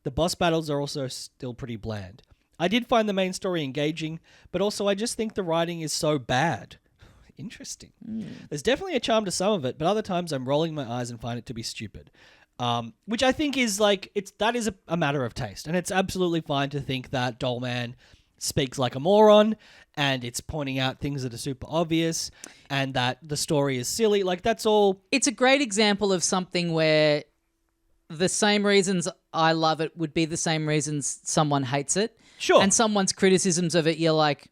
The boss battles are also still pretty bland. I did find the main story engaging, but also I just think the writing is so bad. Interesting. There's definitely a charm to some of it, but other times I'm rolling my eyes and find it to be stupid. Which I think is like, that is a matter of taste, and it's absolutely fine to think that Dollman speaks like a moron, and it's pointing out things that are super obvious, and that the story is silly. Like, that's all. It's a great example of something where the same reasons I love it would be the same reasons someone hates it. Sure. And someone's criticisms of it, you're like,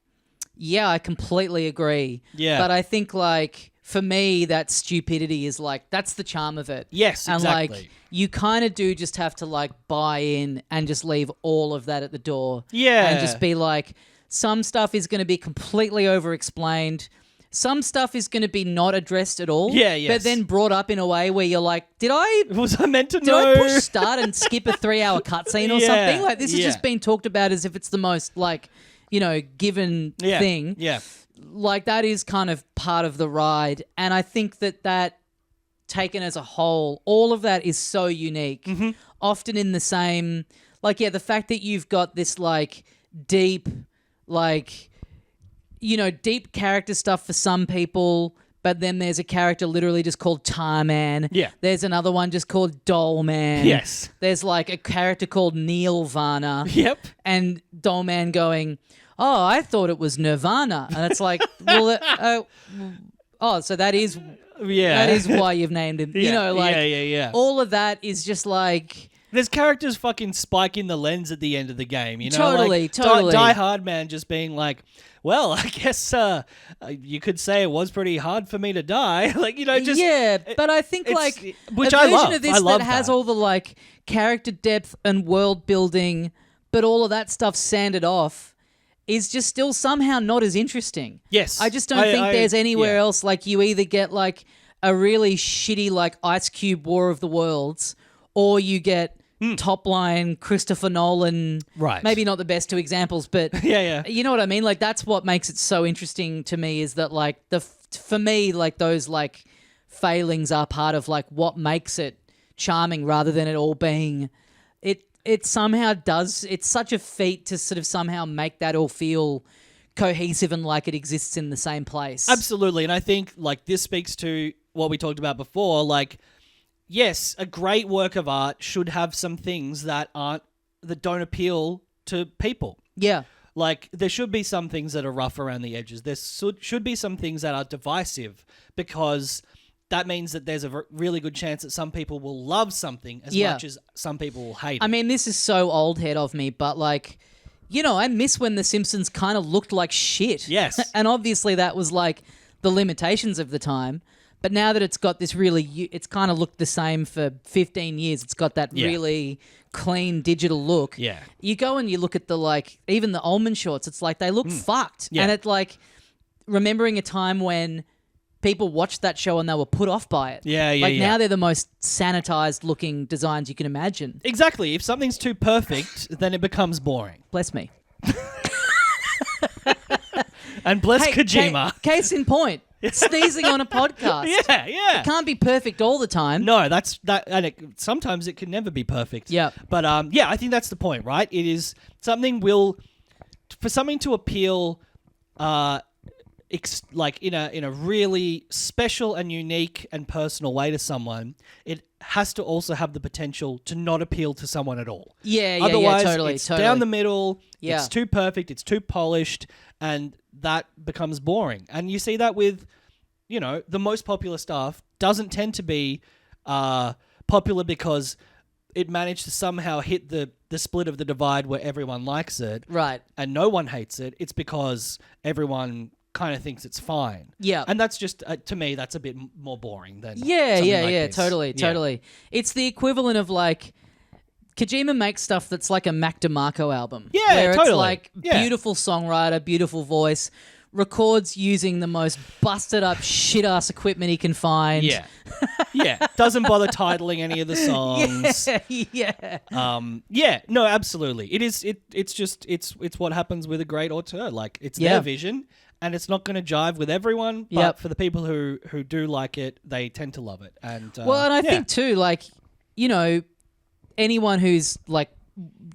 yeah, I completely agree. Yeah. But I think, like, for me, that stupidity is like, that's the charm of it. Yes, and exactly. Like, you kind of do just have to like buy in and just leave all of that at the door. Yeah. And just be like, some stuff is going to be completely over-explained. Some stuff is going to be not addressed at all. Yeah, yes. But then brought up in a way where you're like, was I meant to did know? I push start and skip a 3-hour cutscene or something? Like, this has just been talked about as if it's the most, like, you know, given thing. Yeah. Like, that is kind of part of the ride. And I think that taken as a whole, all of that is so unique. Mm-hmm. Often in the same, like, the fact that you've got this, like, deep, like, you know, deep character stuff for some people, but then there's a character literally just called Tarman. Yeah. There's another one just called Dollman. Yes. There's, like, a character called Nirvana. Yep. And Dollman going, oh, I thought it was Nirvana. And it's like, well, so that is why you've named him. You know, like, all of that is just like... There's characters fucking spiking the lens at the end of the game, you know? Totally, like, totally. Die Hard Man just being like, well, I guess you could say it was pretty hard for me to die. Like, you know, just... Yeah, but I think, like, which a I version love. of this I love that has all the, like, character depth and world building, but all of that stuff sanded off, is just still somehow not as interesting. Yes. I just don't think there's anywhere else, like, you either get, like, a really shitty, like, Ice Cube War of the Worlds, or you get top line Christopher Nolan. Right. Maybe not the best two examples, but you know what I mean? Like, that's what makes it so interesting to me, is that, like, for me, like, those, like, failings are part of, like, what makes it charming, rather than it all being... It somehow does... It's such a feat to sort of somehow make that all feel cohesive and like it exists in the same place. Absolutely. And I think, like, this speaks to what we talked about before. Like, yes, a great work of art should have some things that don't appeal to people. Yeah. Like, there should be some things that are rough around the edges. There should be some things that are divisive, because... that means that there's a really good chance that some people will love something as much as some people will hate it. I mean, this is so old head of me, but, like, you know, I miss when The Simpsons kind of looked like shit. Yes. And obviously that was, like, the limitations of the time. But now that it's got this really... It's kind of looked the same for 15 years. It's got that really clean digital look. Yeah. You go and you look at the, like... Even the Ullman shorts, it's like they look fucked. Yeah. And it's like... Remembering a time when... people watched that show and they were put off by it. Now they're the most sanitized looking designs you can imagine. Exactly. If something's too perfect, then it becomes boring. Bless me. And bless Kojima. Case in point, sneezing on a podcast. Yeah. It can't be perfect all the time. No, that's that, and sometimes it can never be perfect. Yeah. But I think that's the point, right? It is for something to appeal, like in a really special and unique and personal way to someone, it has to also have the potential to not appeal to someone at all. Otherwise, totally, it's down the middle. Yeah. It's too perfect. It's too polished, and that becomes boring. And you see that with, you know, the most popular stuff doesn't tend to be popular because it managed to somehow hit the split of the divide where everyone likes it, right? And no one hates it. It's because everyone kind of thinks it's fine. Yeah. And that's just, to me, that's a bit more boring than Yeah, something yeah, like yeah, this. totally. It's the equivalent of like Kojima makes stuff that's like a Mac DeMarco album. Yeah, where totally. It's like Yeah. beautiful songwriter, beautiful voice, records using the most busted up shit ass equipment he can find. Yeah. Yeah. Doesn't bother titling any of the songs. Yeah. Yeah, no, absolutely. It's what happens with a great auteur. Like, it's Yeah. their vision, and it's not going to jive with everyone, but Yep. for the people who do like it, they tend to love it. And Well, and I think too, like, you know, anyone who's like,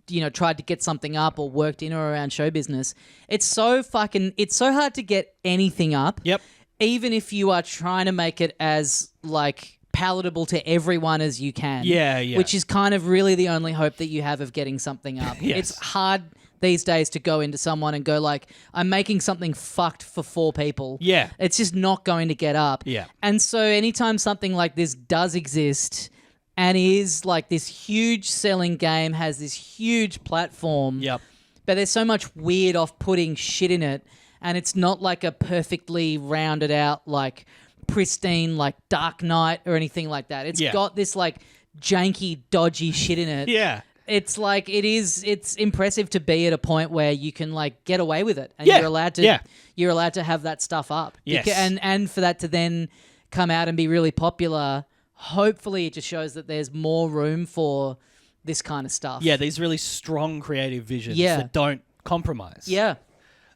you know, tried to get something up or worked in or around show business, it's so hard to get anything up. Yep. Even if you are trying to make it as like palatable to everyone as you can. Yeah, yeah. Which is kind of really the only hope that you have of getting something up. Yes. It's hard these days to go into someone and go like, I'm making something fucked for 4 people. Yeah. It's just not going to get up. Yeah. And so anytime something like this does exist and is like this huge selling game, has this huge platform, Yep. but there's so much weird off-putting shit in it, and it's not like a perfectly rounded out, like pristine, like Dark Knight or anything like that. It's Yeah. got this like janky, dodgy shit in it. Yeah. It's like it's impressive to be at a point where you can like get away with it, and Yeah. you're allowed to Yeah. you're allowed to have that stuff up. Yes. And for that to then come out and be really popular, hopefully it just shows that there's more room for this kind of stuff. Yeah, these really strong creative visions Yeah. that don't compromise. Yeah.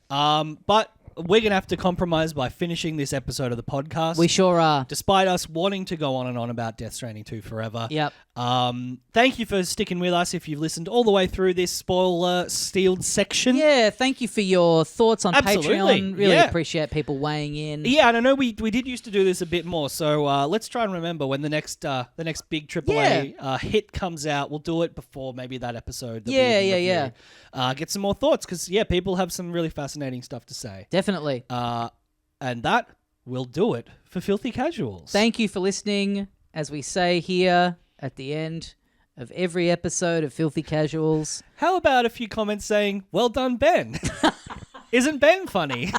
But we're going to have to compromise by finishing this episode of the podcast. We sure are. Despite us wanting to go on and on about Death Stranding 2 forever. Yep. Thank you for sticking with us if you've listened all the way through this spoiler-steeled section. Yeah, thank you for your thoughts on Absolutely. Patreon. Really Yeah. appreciate people weighing in. Yeah, and I know we did used to do this a bit more, so let's try and remember when the next big AAA hit comes out. We'll do it before maybe that episode. That we Yeah, even yeah, review. Get some more thoughts, because, people have some really fascinating stuff to say. Definitely. And that will do it for Filthy Casuals. Thank you for listening, as we say here at the end of every episode of Filthy Casuals. How about a few comments saying, "Well done, Ben"? Isn't Ben funny?